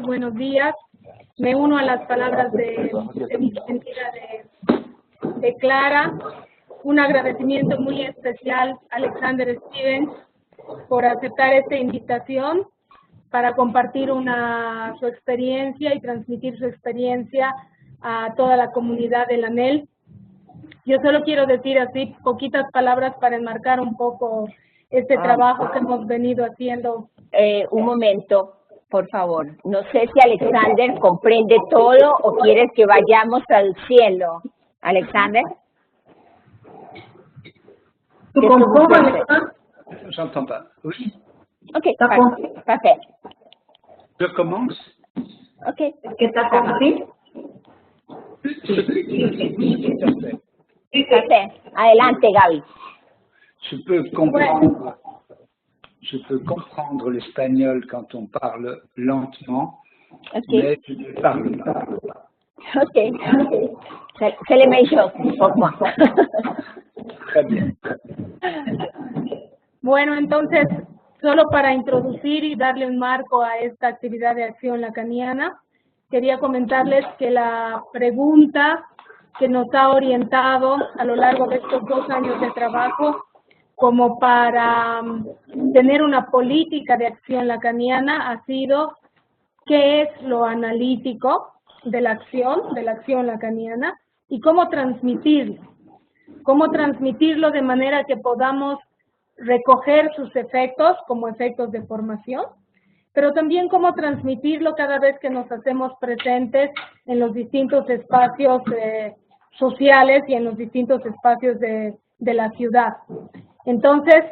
buenos días. Me uno a las palabras de Clara. Un agradecimiento muy especial a Alexander Stevens por aceptar esta invitación para compartir su experiencia y transmitir su experiencia a toda la comunidad del ANEL. Yo solo quiero decir así poquitas palabras para enmarcar un poco este trabajo que hemos venido haciendo. Un momento, por favor. No sé si Alexander comprende todo o quieres que vayamos al cielo. Alexander. ¿Tu comprends, Alexandre? J'entends pas. Oui. Ok, parfait. Je commence. Ok. Est-ce que tu as compris? Tout à fait. Parfait. Adelante, Gaby. Je peux comprendre l'espagnol quand on parle lentement, Okay. mais je ne parle pas. Ok. C'est les mêmes choses pour moi. Très bien. Bueno, entonces, solo para introducir y darle un marco a esta actividad de acción lacaniana, quería comentarles que la pregunta que nos ha orientado a lo largo de estos 2 años de trabajo como para tener una política de acción lacaniana ha sido ¿qué es lo analítico de la acción lacaniana y cómo transmitirlo? Cómo transmitirlo de manera que podamos recoger sus efectos como efectos de formación, pero también cómo transmitirlo cada vez que nos hacemos presentes en los distintos espacios sociales y en los distintos espacios de la ciudad. Entonces,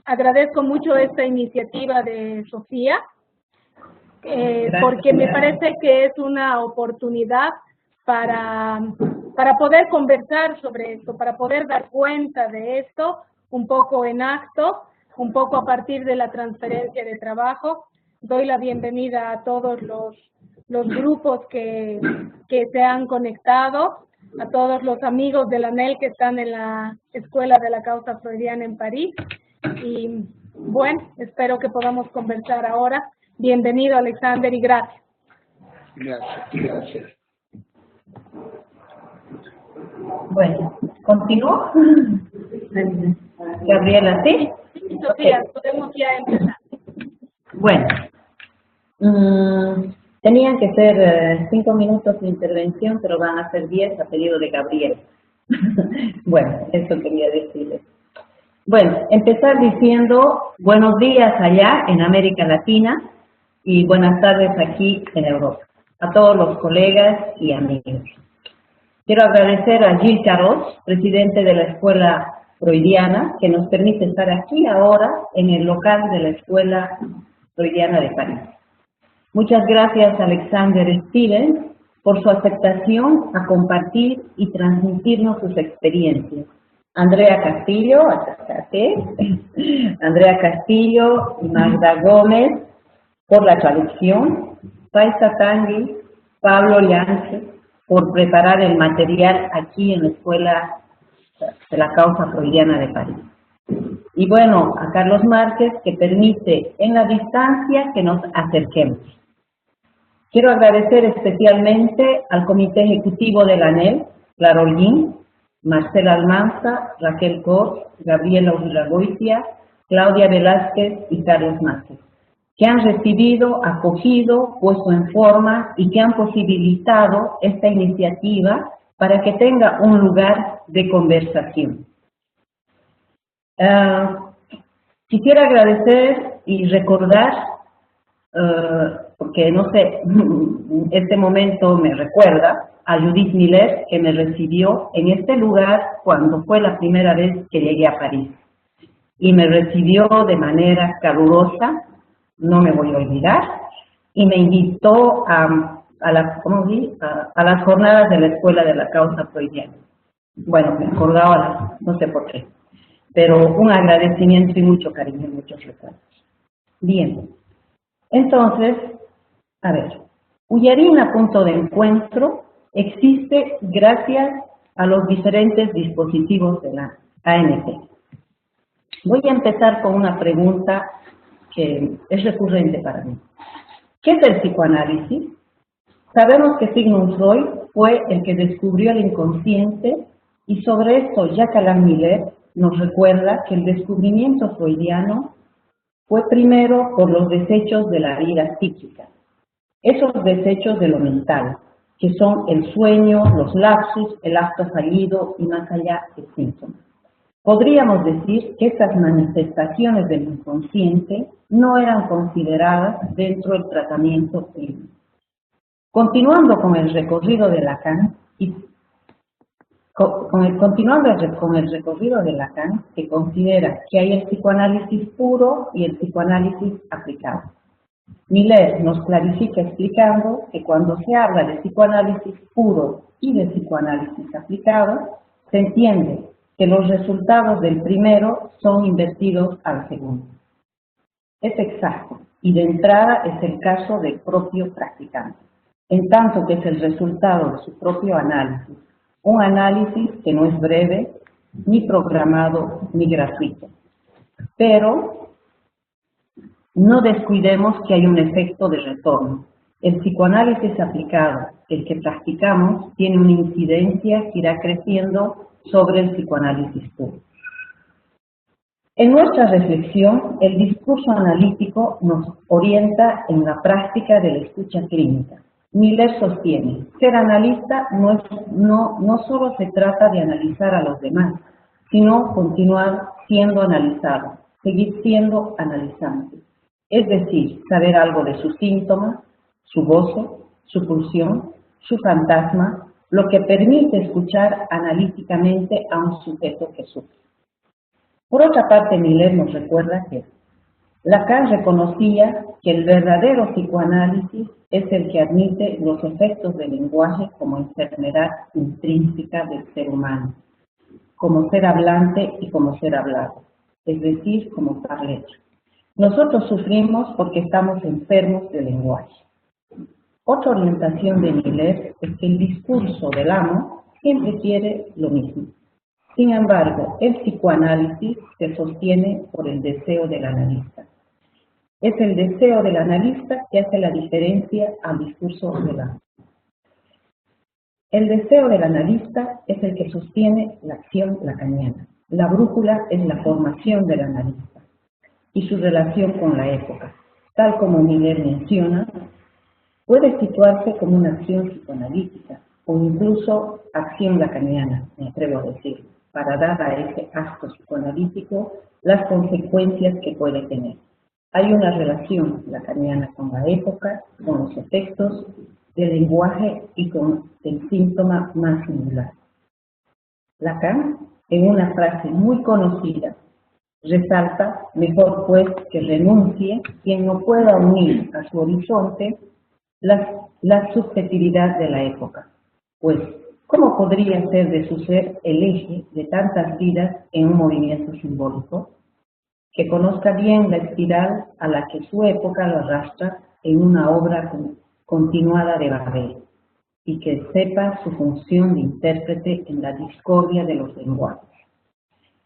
agradezco mucho esta iniciativa de Sofía, porque me parece que es una oportunidad para poder conversar sobre esto, para poder dar cuenta de esto, un poco en acto, un poco a partir de la transferencia de trabajo. Doy la bienvenida a todos los grupos que se han conectado, a todos los amigos de la ANEL que están en la Escuela de la Causa Freudiana en París. Y bueno, espero que podamos conversar ahora. Bienvenido, Alexander, y gracias. Gracias. Bueno, ¿continúo? Gabriela, ¿sí? Sofía, podemos ya empezar. Bueno, tenían que ser 5 minutos de intervención, pero van a ser 10 a pedido de Gabriela. Bueno, eso quería decirles. Bueno, empezar diciendo buenos días allá en América Latina y buenas tardes aquí en Europa, a todos los colegas y amigos. Quiero agradecer a Gilles Carros, presidente de la Escuela Freudiana, que nos permite estar aquí ahora en el local de la Escuela Freudiana de París. Muchas gracias a Alexander Stevens por su aceptación a compartir y transmitirnos sus experiencias. Andrea Castillo, Andrea Castillo y Magda Gómez por la traducción, Paisa Tangui, Pablo Llance por preparar el material aquí en la Escuela de la Causa Freudiana de París. Y bueno, a Carlos Márquez, que permite en la distancia que nos acerquemos. Quiero agradecer especialmente al Comité Ejecutivo de la ANEL, Clara Holguín, Marcela Almanza, Raquel Cos, Gabriela Urragoitia, Claudia Velázquez y Carlos Márquez, que han recibido, acogido, puesto en forma y que han posibilitado esta iniciativa para que tenga un lugar de conversación. Quisiera agradecer y recordar, porque no sé, este momento me recuerda a Judith Miller, que me recibió en este lugar cuando fue la primera vez que llegué a París. Y me recibió de manera calurosa, no me voy a olvidar, y me invitó a las jornadas de la Escuela de la Causa Freudiana. Bueno, me acordaba, no sé por qué, pero un agradecimiento y mucho cariño, muchos recuerdos. Bien, entonces, a ver, Uyarina Punto de Encuentro existe gracias a los diferentes dispositivos de la ANT. Voy a empezar con una pregunta que es recurrente para mí. ¿Qué es el psicoanálisis? Sabemos que Sigmund Freud fue el que descubrió el inconsciente y sobre esto Jacques Alain Miller nos recuerda que el descubrimiento freudiano fue primero por los desechos de la vida psíquica, esos desechos de lo mental, que son el sueño, los lapsus, el acto fallido y más allá el síntoma. Podríamos decir que estas manifestaciones del inconsciente no eran consideradas dentro del tratamiento clínico. Continuando con el recorrido de Lacan, se considera que hay el psicoanálisis puro y el psicoanálisis aplicado. Miller nos clarifica explicando que cuando se habla de psicoanálisis puro y de psicoanálisis aplicado, se entiende que los resultados del primero son invertidos al segundo. Es exacto, y de entrada es el caso del propio practicante, en tanto que es el resultado de su propio análisis, un análisis que no es breve, ni programado, ni gratuito. Pero no descuidemos que hay un efecto de retorno. El psicoanálisis aplicado, el que practicamos, tiene una incidencia que irá creciendo sobre el psicoanálisis puro. En nuestra reflexión, el discurso analítico nos orienta en la práctica de la escucha clínica. Miller sostiene, ser analista no solo se trata de analizar a los demás, sino continuar siendo analizado, seguir siendo analizante. Es decir, saber algo de sus síntomas, su gozo, su pulsión, su fantasma, lo que permite escuchar analíticamente a un sujeto que sufre. Por otra parte, Miller nos recuerda que Lacan reconocía que el verdadero psicoanálisis es el que admite los efectos del lenguaje como enfermedad intrínseca del ser humano, como ser hablante y como ser hablado, es decir, como par letra. Nosotros sufrimos porque estamos enfermos del lenguaje. Otra orientación de Miller es que el discurso del amo siempre quiere lo mismo. Sin embargo, el psicoanálisis se sostiene por el deseo del analista. Es el deseo del analista que hace la diferencia al discurso del amo. El deseo del analista es el que sostiene la acción lacaniana. La brújula es la formación del analista y su relación con la época. Tal como Miller menciona, puede situarse como una acción psicoanalítica o incluso acción lacaniana, me atrevo a decir, para dar a ese acto psicoanalítico las consecuencias que puede tener. Hay una relación lacaniana con la época, con los efectos del lenguaje y con el síntoma más singular. Lacan, en una frase muy conocida, resalta, mejor pues que renuncie quien no pueda unir a su horizonte la subjetividad de la época, pues ¿cómo podría ser de su ser el eje de tantas vidas en un movimiento simbólico? Que conozca bien la espiral a la que su época lo arrastra en una obra continuada de Babel, y que sepa su función de intérprete en la discordia de los lenguajes.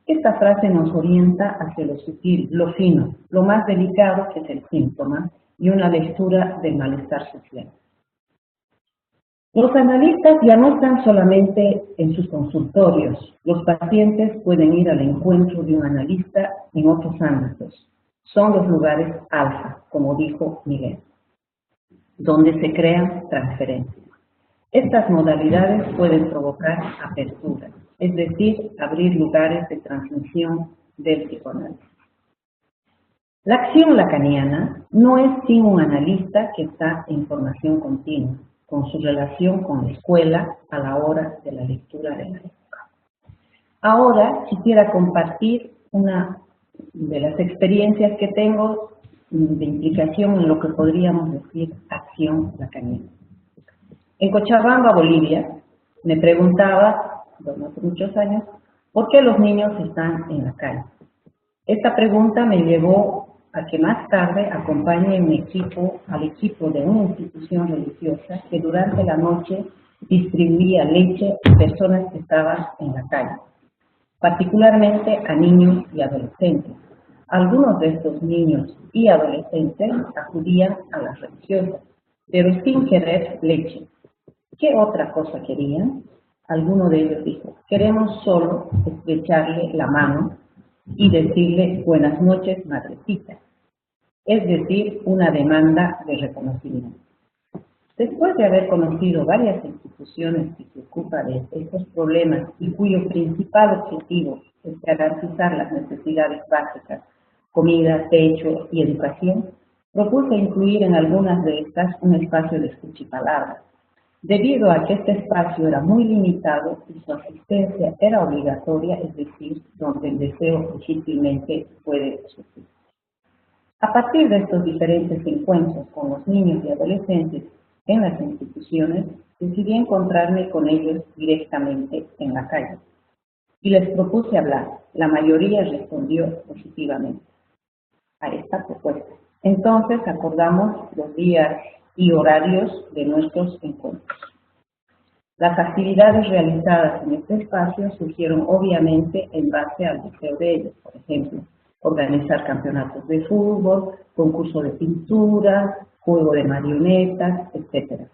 Esta frase nos orienta hacia lo sutil, lo fino, lo más delicado que es el síntoma, y una lectura del malestar social. Los analistas ya no están solamente en sus consultorios. Los pacientes pueden ir al encuentro de un analista en otros ámbitos. Son los lugares alfa, como dijo Miguel, donde se crean transferencias. Estas modalidades pueden provocar apertura, es decir, abrir lugares de transmisión del psicoanálisis. La acción lacaniana no es sin un analista que está en formación continua, con su relación con la escuela a la hora de la lectura de la época. Ahora quisiera compartir una de las experiencias que tengo de implicación en lo que podríamos decir acción lacaniana. En Cochabamba, Bolivia, me preguntaba, hace muchos años, ¿por qué los niños están en la calle? Esta pregunta me llevó a que más tarde acompañe al equipo de una institución religiosa que durante la noche distribuía leche a personas que estaban en la calle, particularmente a niños y adolescentes, Algunos de estos niños y adolescentes acudían a las religiosas, pero sin querer leche. ¿Qué otra cosa querían? Alguno de ellos dijo, queremos solo estrecharle la mano y decirle buenas noches, madrecita. Es decir, una demanda de reconocimiento. Después de haber conocido varias instituciones que se ocupan de estos problemas y cuyo principal objetivo es garantizar las necesidades básicas, comida, techo y educación, propuse incluir en algunas de estas un espacio de escucha y palabra. Debido a que este espacio era muy limitado y su asistencia era obligatoria, es decir, donde el deseo difícilmente puede surgir. A partir de estos diferentes encuentros con los niños y adolescentes en las instituciones, decidí encontrarme con ellos directamente en la calle y les propuse hablar. La mayoría respondió positivamente a esta propuesta. Entonces acordamos los días y horarios de nuestros encuentros. Las actividades realizadas en este espacio surgieron obviamente en base al deseo de ellos, por ejemplo, organizar campeonatos de fútbol, concurso de pintura, juego de marionetas, etc.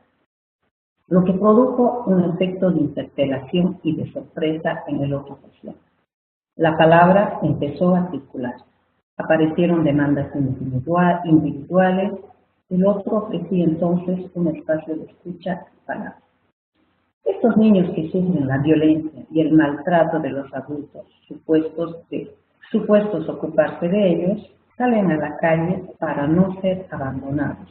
Lo que produjo un efecto de interpelación y de sorpresa en el otro social. La palabra empezó a circular. Aparecieron demandas individuales, el otro ofrecía entonces un espacio de escucha y palabra. Estos niños que sufren la violencia y el maltrato de los adultos, supuestos ocuparse de ellos, salen a la calle para no ser abandonados.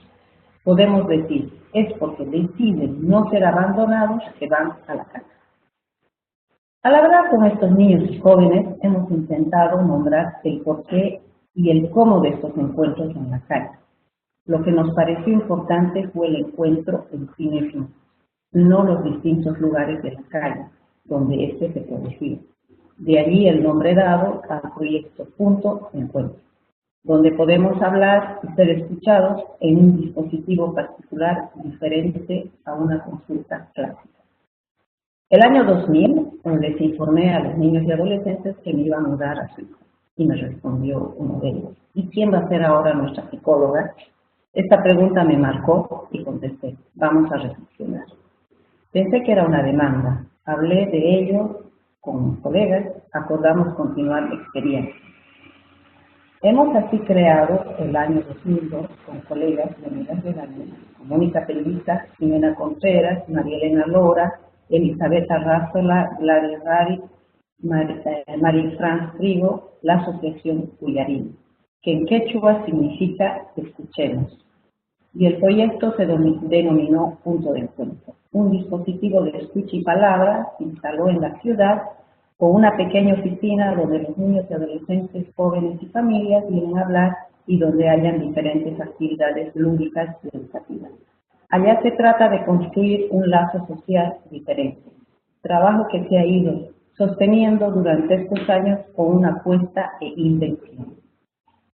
Podemos decir, es porque deciden no ser abandonados que van a la calle. Al hablar con estos niños y jóvenes, hemos intentado nombrar el porqué y el cómo de estos encuentros en la calle. Lo que nos pareció importante fue el encuentro en sí mismo, no los distintos lugares de la calle donde éste se producía. De allí el nombre dado al proyecto Punto Encuentro, donde podemos hablar y ser escuchados en un dispositivo particular diferente a una consulta clásica. El año 2000 les informé a los niños y adolescentes que me iba a mudar a Suiza y me respondió uno de ellos, ¿y quién va a ser ahora nuestra psicóloga? Esta pregunta me marcó y contesté, vamos a reflexionar. Pensé que era una demanda, hablé de ello con colegas, acordamos continuar la experiencia. Hemos así creado el año 2002 con colegas de amigas de la vida, Mónica Pelliza, Jimena Contreras, María Elena Lora, Elizabeth Arrázola, Gladys Rari, María Franz Trigo, la asociación Uyarín, que en quechua significa escuchemos. Y el proyecto se denominó Punto de Encuentro. Un dispositivo de escucha y palabra se instaló en la ciudad con una pequeña oficina donde los niños y adolescentes, jóvenes y familias vienen a hablar y donde hayan diferentes actividades lúdicas y educativas. Allá se trata de construir un lazo social diferente, trabajo que se ha ido sosteniendo durante estos años con una apuesta e invención.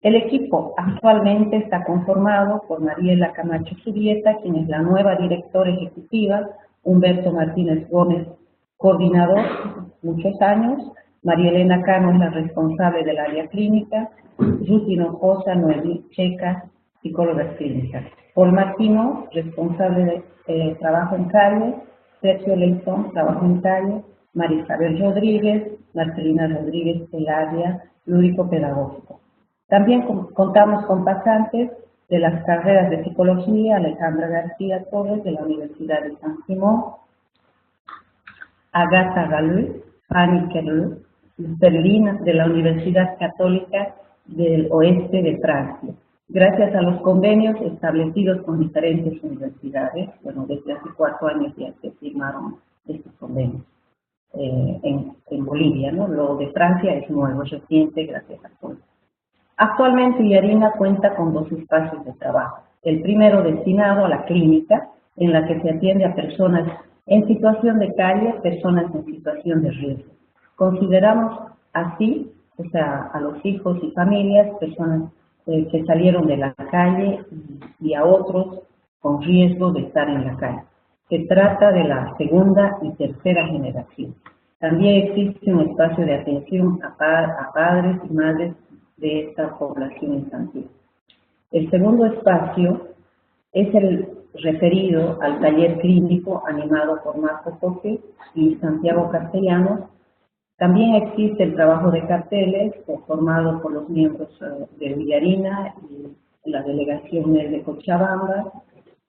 El equipo actualmente está conformado por Mariela Camacho Zubieta, quien es la nueva directora ejecutiva, Humberto Martínez Gómez, coordinador, muchos años, María Elena Cano es la responsable del área clínica, Ruth Hinojosa, Noemí Checa, psicólogas clínicas, Paul Martino, responsable de trabajo en calle, Sergio Leitón, trabajo en calle, María Isabel Rodríguez, Marcelina Rodríguez, el área lúdico-pedagógico. También contamos con pasantes de las carreras de psicología, Alejandra García Torres de la Universidad de San Simón, Agatha Galú, Fanny Kerlú, Berlín de la Universidad Católica del Oeste de Francia. Gracias a los convenios establecidos con diferentes universidades, bueno, desde hace 4 años ya se firmaron estos convenios en Bolivia, ¿no? Lo de Francia es nuevo, es reciente, gracias a todos. Actualmente Yarina cuenta con 2 espacios de trabajo. El primero destinado a la clínica, en la que se atiende a personas en situación de calle, personas en situación de riesgo. Consideramos así, o sea, a los hijos y familias, personas que salieron de la calle y a otros con riesgo de estar en la calle. Se trata de la segunda y tercera generación. También existe un espacio de atención a padres y madres de esta población infantil. El segundo espacio es el referido al taller clínico animado por Marco Coque y Santiago Castellanos. También existe el trabajo de carteles formado por los miembros de Villarina y la delegación de Cochabamba,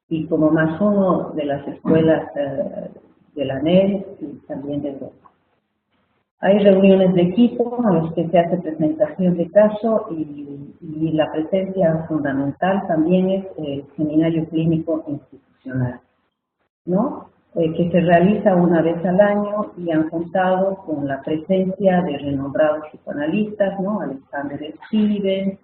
y como más uno de las escuelas de la ANEL y también de Europa. Hay reuniones de equipo en las que se hace presentación de caso y la presencia fundamental también es el seminario clínico institucional, ¿no? Que se realiza una vez al año y han contado con la presencia de renombrados psicoanalistas, ¿no? Alexander Stevens,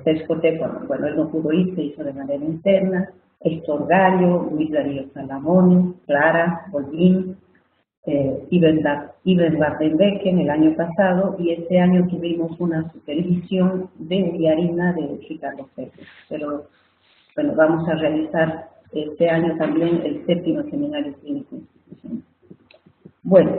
Sergio Tepa, bueno, él no pudo ir, se hizo de manera interna, Héctor Gallo, Luis Darío Salamone, Clara Bolín, Iben Bardenbecken el año pasado, y este año tuvimos una supervisión de Villarina de Ricardo Pérez. Pero bueno, vamos a realizar este año también el 7º Seminario Clínico Institucional. Bueno,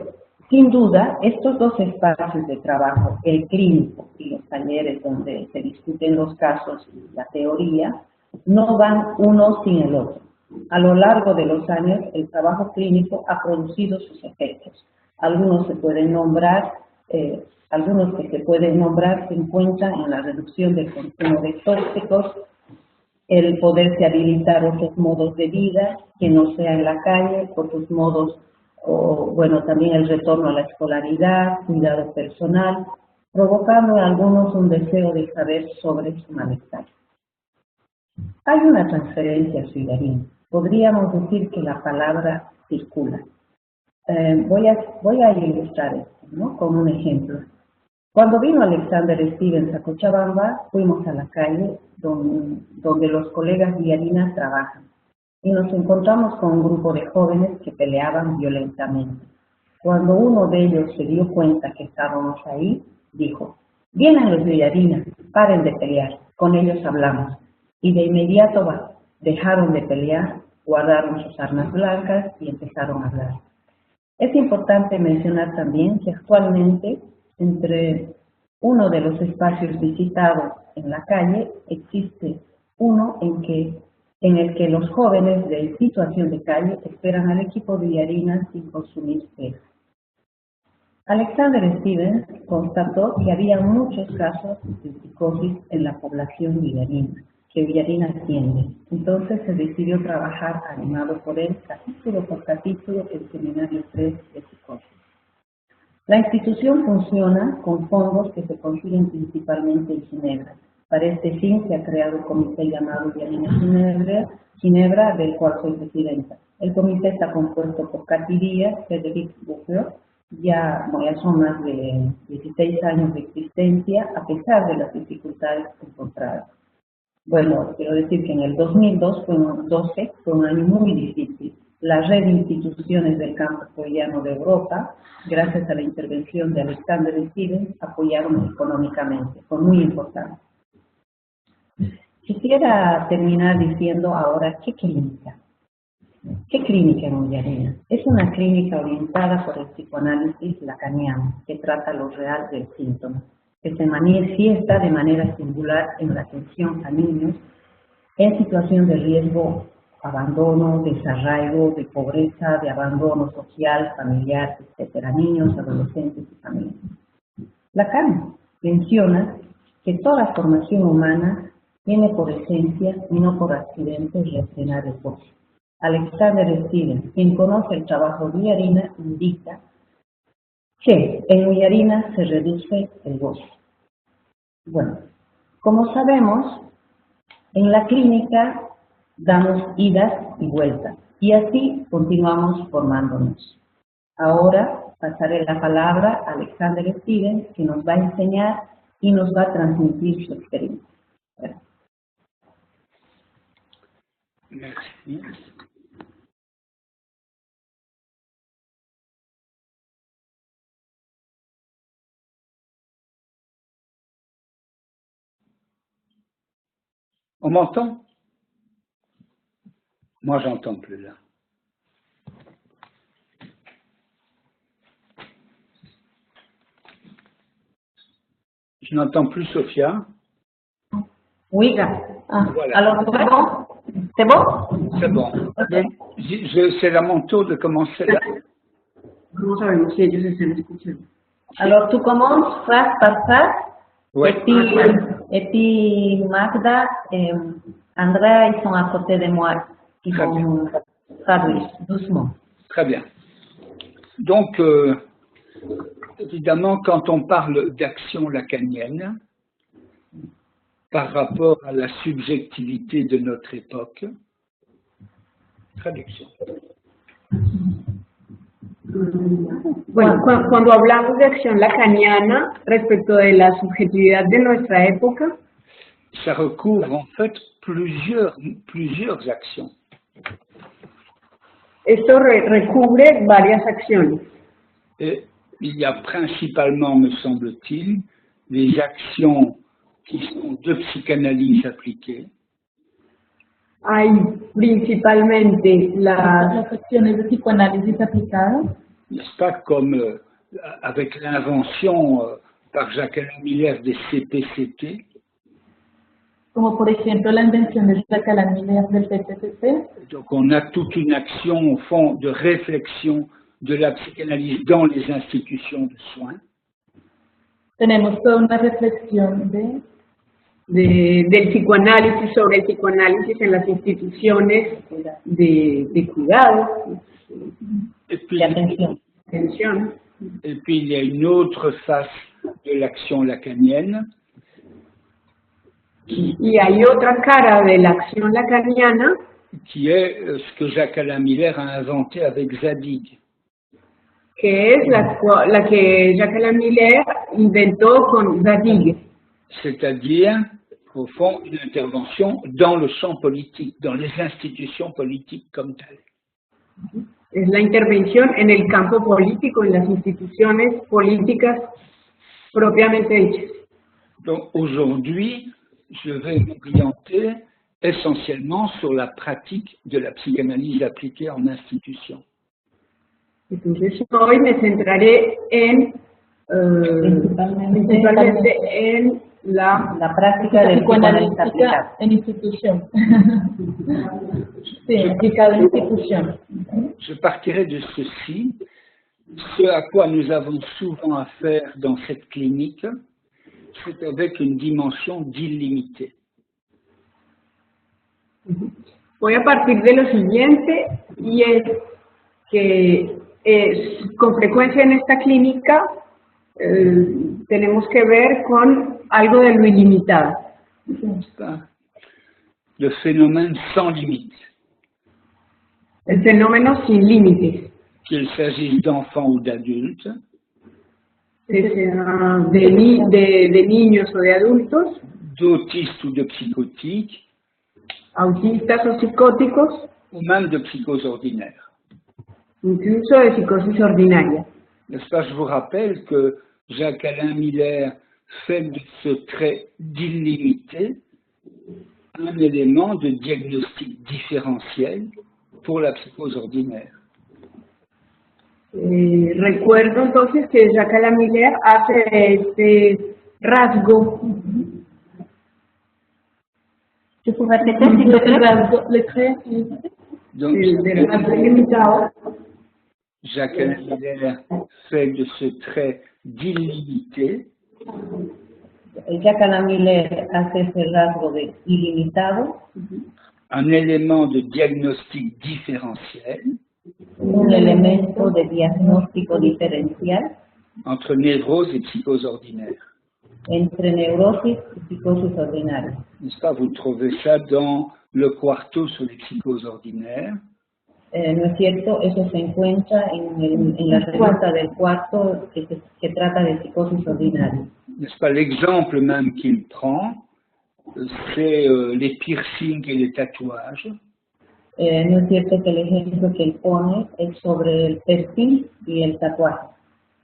sin duda, estos dos espacios de trabajo, el clínico y los talleres donde se discuten los casos y la teoría, no van uno sin el otro. A lo largo de los años, el trabajo clínico ha producido sus efectos. Algunos se pueden nombrar, algunos que se pueden nombrar se encuentran en la reducción del consumo de tóxicos, el poderse habilitar otros modos de vida que no sea en la calle, otros modos, o bueno, también el retorno a la escolaridad, cuidado personal, provocando en algunos un deseo de saber sobre su malestar. Hay una transferencia ciudadana. Podríamos decir que la palabra circula. Voy a ilustrar esto, ¿no? Con un ejemplo. Cuando vino Alexander Stevens a Cochabamba, fuimos a la calle donde los colegas Villarina trabajan y nos encontramos con un grupo de jóvenes que peleaban violentamente. Cuando uno de ellos se dio cuenta que estábamos ahí, dijo: «Vienen los Villarina, paren de pelear, con ellos hablamos». Y de inmediato dejaron de pelear, guardaron sus armas blancas y empezaron a hablar. Es importante mencionar también que actualmente entre uno de los espacios visitados en la calle existe uno en el que los jóvenes de situación de calle esperan al equipo de Villarina sin consumir té. Alexander Stevens constató que había muchos casos de psicosis en la población villarina, que Villarina atiende. Entonces se decidió trabajar, animado por él, capítulo por capítulo, el Seminario 3 de Psicosis. La institución funciona con fondos que se consiguen principalmente en Ginebra. Para este fin se ha creado un comité llamado Villarina Ginebra, del cual soy presidenta. El comité está compuesto por Katy Díaz, Frédéric Bouffleur. Ya son más de 16 años de existencia, a pesar de las dificultades encontradas. Bueno, quiero decir que en el 2012 fue un año muy difícil. La red de instituciones del campo freudiano de Europa, gracias a la intervención de Alexander Stevens, apoyaron económicamente. Fue muy importante. Quisiera terminar diciendo ahora qué clínica. ¿Qué clínica en Villarina? Es una clínica orientada por el psicoanálisis lacaniano, que trata lo real del síntoma, que se manifiesta de manera singular en la atención a niños en situación de riesgo, abandono, desarraigo, de pobreza, de abandono social, familiar, etc. Niños, adolescentes y familias. Lacan menciona que toda formación humana tiene por esencia y no por accidente refrenar el gozo. Alexander Stevens, quien conoce el trabajo de Villarina, indica que en Villarina se reduce el gozo. Bueno, como sabemos, en la clínica damos idas y vueltas y así continuamos formándonos. Ahora pasaré la palabra a Alexander Stevens, que nos va a enseñar y nos va a transmitir su experiencia. Gracias. Merci. On m'entend? Moi, j'entends plus là. Je n'entends plus Sophia. Oui. Voilà. Alors, c'est bon? C'est bon? C'est bon. C'est à mon tour de commencer là. ¿Cómo sabemos si ellos están escuchando? Alors, tu commences phrase par phrase. Oui. Et puis Magda et Andrea, ils sont à côté de moi. Ils Très vont traduire doucement. Très bien. Donc, évidemment, quand on parle d'action lacanienne, par rapport à la subjectivité de notre époque, traduction. Bueno, cuando hablamos de acción lacaniana respecto de la subjetividad de nuestra época, Ça recouvre en fait plusieurs actions. esto recubre varias acciones. Et il y a principalement, me semble-t-il, les actions qui sont de psychanalyse appliquée, Hay principalmente Las acciones de psicoanálisis aplicadas, n'est-ce pas, comme avec l'invention par Jacques-Alain Miller des CPCT, como por ejemplo la invención de Jacques-Alain Miller del PPCT. donc on a toute une action au fond de réflexion de la psychanalyse dans les institutions de soins. Tenemos toda una reflexión del psicoanálisis sobre el psicoanálisis en las instituciones de cuidado, Et puis, De atención. atención. et puis il y a une autre face de l'action lacanienne Y hay otra cara de la acción lacaniana qui est ce que Jacques-Alain Miller a inventé avec Zadig. que es la que Jacques-Alain Miller inventó con Zadig, C'est-à-dire, au fond, une intervention dans le champ politique, dans les institutions politiques comme telles. es la intervención en el campo político, en las instituciones políticas propiamente dichas. Donc aujourd'hui, je vais m'orienter essentiellement sur la pratique de la psychanalyse appliquée en institution. Entonces hoy me centraré principalmente en La práctica del psicoanálisis aplicado. en institución. Sí, aplicado en institución. Je partirai de ceci. Ce à quoi nous avons souvent affaire dans cette clinique, c'est avec une dimension d'illimité. Voy a partir de lo siguiente, y es que con frecuencia en esta clínica tenemos que ver con algo de lo ilimitado. Le phénomène sans limite, El fenómeno sin límites, qu'il s'agisse d'enfants ou d'adultes, que sea de niños o de adultos, d'autistes ou de psychotiques, autistas o psicóticos, ou même de psychose ordinaire. incluso de psicosis ordinaria. N'est-ce pas? Je vous rappelle que Jacques-Alain Miller fait de ce trait d'illimité un élément de diagnostic différentiel pour la psychose ordinaire. Recuerdo entonces que Jacques-Alain Miller hace este rasgo. ¿Tú puedes repetir, s'il te plaît? Le trait, Donc, del rasgo ilimitado. Jacques-Alain Miller fait de ce trait d'illimité Jacques-Alain Miller hace ese rasgo de ilimitado, un élément de diagnostic différentiel un elemento de diagnóstico diferencial entre névrose et psychose ordinaire. entre neurosis y psicosis ordinaria. N'est-ce pas? Vous trouvez ça dans le quarto sur les psychoses ordinaires. ¿No es cierto? Eso se encuentra en la revista del cuarto que trata de psicosis ordinaria. N'est-ce pas? L'exemple même qu'il prend, c'est les piercings et les tatouages. ¿No es cierto que el ejemplo que él pone es sobre el perfil y el tatuaje?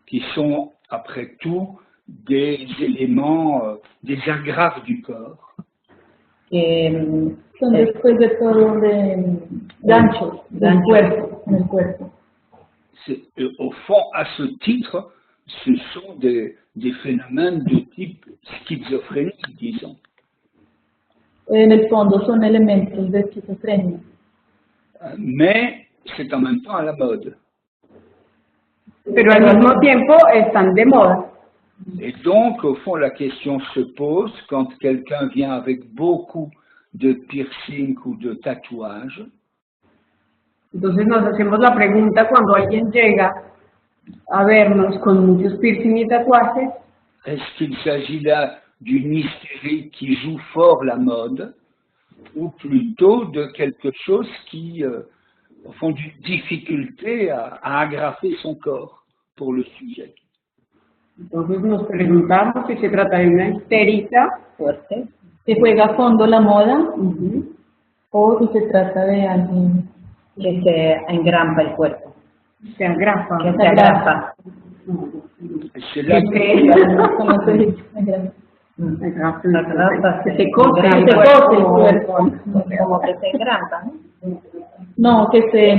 Qui sont, après tout, des éléments, des agrafes du corps. Que son después de todo de ganchos del cuerpo, en el cuerpo. Au fond, à ce titre, ce sont des phénomènes de type schizophrénique, disons. En el fondo son elementos de esquizofrenia, Mais c'est en même temps à la mode. Pero al mismo tiempo están de moda. Et donc, au fond, la question se pose quand quelqu'un vient avec beaucoup de piercing ou de tatouages. Entonces nos hacemos la pregunta cuando alguien llega a vernos con muchos piercing y tatuajes, Est-ce qu'il s'agit là d'une hystérie qui joue fort la mode ou plutôt de quelque chose qui, au fond, d'une difficulté à agrafer son corps pour le sujet? entonces nos preguntamos si se trata de una histérica fuerte, que juega a fondo la moda ujú, o si se trata de alguien que se engrampa el cuerpo, se agrafa. que se agrapa. C'est là ¿cómo se dice? Mm. Agrafa, La grapa que se cose el engrampa, cose el cuerpo. como que se engrampa, ¿no? No, que se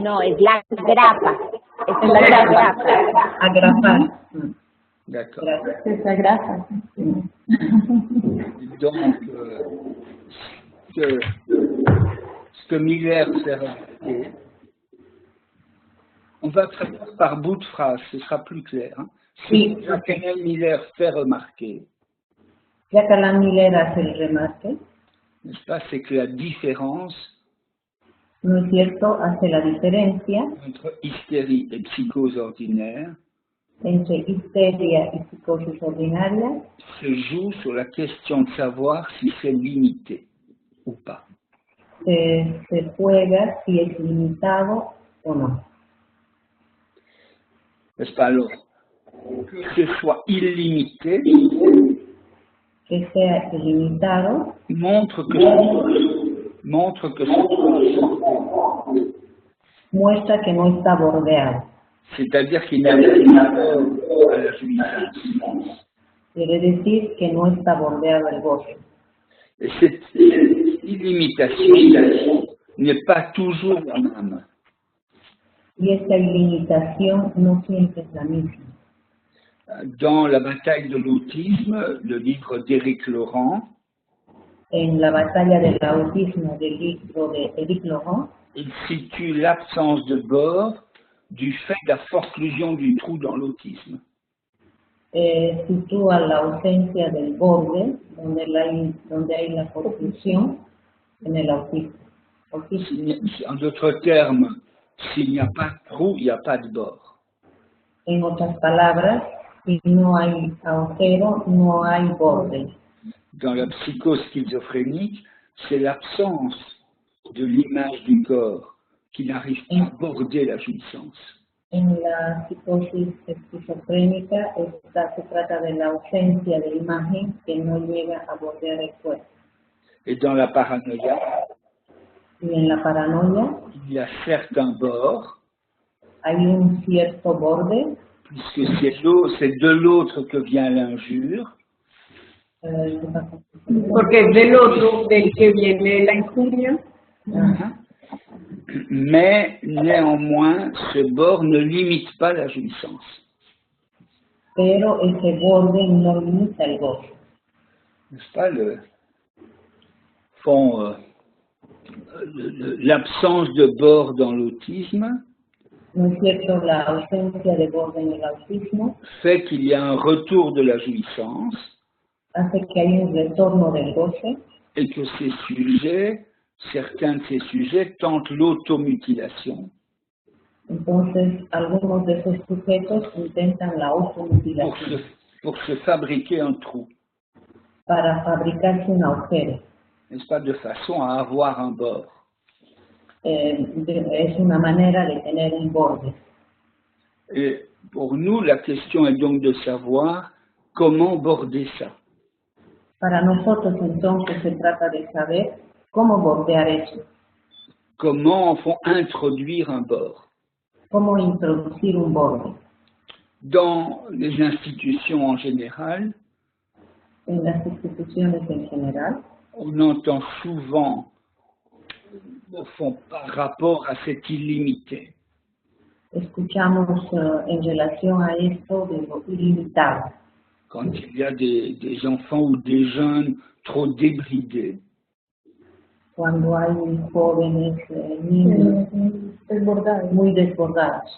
No, es la grapa. Es la la grapa. grapa. Agrapar. Mm. D'accord. Gracias. se desagrasa. Donc, ce que Miller fait remarquer, on va traiter par bout de phrase, ce sera plus clair. Hein. Oui. Ce que Miller fait remarquer, Jacques-Alain Miller hace el remarque, n'est-ce pas, c'est que la différence ¿no es cierto? Hace la diferencia entre hystérie et psychose ordinaire entre histeria y psicosis ordinaria se joue sur la question de savoir si c'est limité ou pas. se juega si es limitado o no. N'est-ce pas? Alors, que ce soit illimité Que sea ilimitado montre que muestra que no está bordeado. c'est-à-dire qu'il n'y a pas à la jouissance. Quiere decir que no está bordeado el goce. Et cette illimitation n'est pas toujours la même. Y esta ilimitación no siempre es la misma. Dans La bataille de l'autisme, le livre d'Éric Laurent, En la batalla del autismo del libro de Éric Laurent, il situe l'absence de bord du fait de la forclusion du trou dans l'autisme. sitúa la ausencia del borde donde hay la confusión en el autismo. En d'autres termes, s'il n'y a pas de trou, il n'y a pas de bord. En otras palabras, si no hay agujero, no hay borde. Dans la psychose schizophrénique, c'est l'absence de l'image du corps qui n'arrive pas à border la jouissance. En la psicosis esquizofrénica se trata de la ausencia de imagen que no llega a bordear el cuerpo. Et dans la paranoïa, Y en la paranoia il y a certains bords, hay un cierto borde, puisque c'est de l'autre que vient l'injure, Porque es del otro del que viene la injuria, mais néanmoins, ce bord ne limite pas la jouissance. pero ese borde no limita el goce. N'est-ce pas, l'absence de bord dans l'autisme ¿No es cierto? La ausencia de borde en el autismo fait qu'il y a un retour de la jouissance hace que hay un retorno del goce et que certains de ces sujets tentent l'automutilation entonces algunos de esos sujetos intentan la automutilación pour se fabriquer un trou, para fabricarse un agujero. n'est-ce pas, de façon à avoir un bord. Es una manera de tener un borde. Et pour nous, la question est donc de savoir comment border ça. Para nosotros entonces se trata de saber cómo bordear eso, Comment, en fond, introduire un bord. cómo introducir un borde. Dans les institutions en général, En las instituciones en general, on entend souvent, au fond, par rapport à cet illimité, escuchamos en relación a esto de lo ilimitado. Quand il y a des enfants ou des jeunes trop débridés, Cuando hay jóvenes, niños Desbordado. muy desbordados.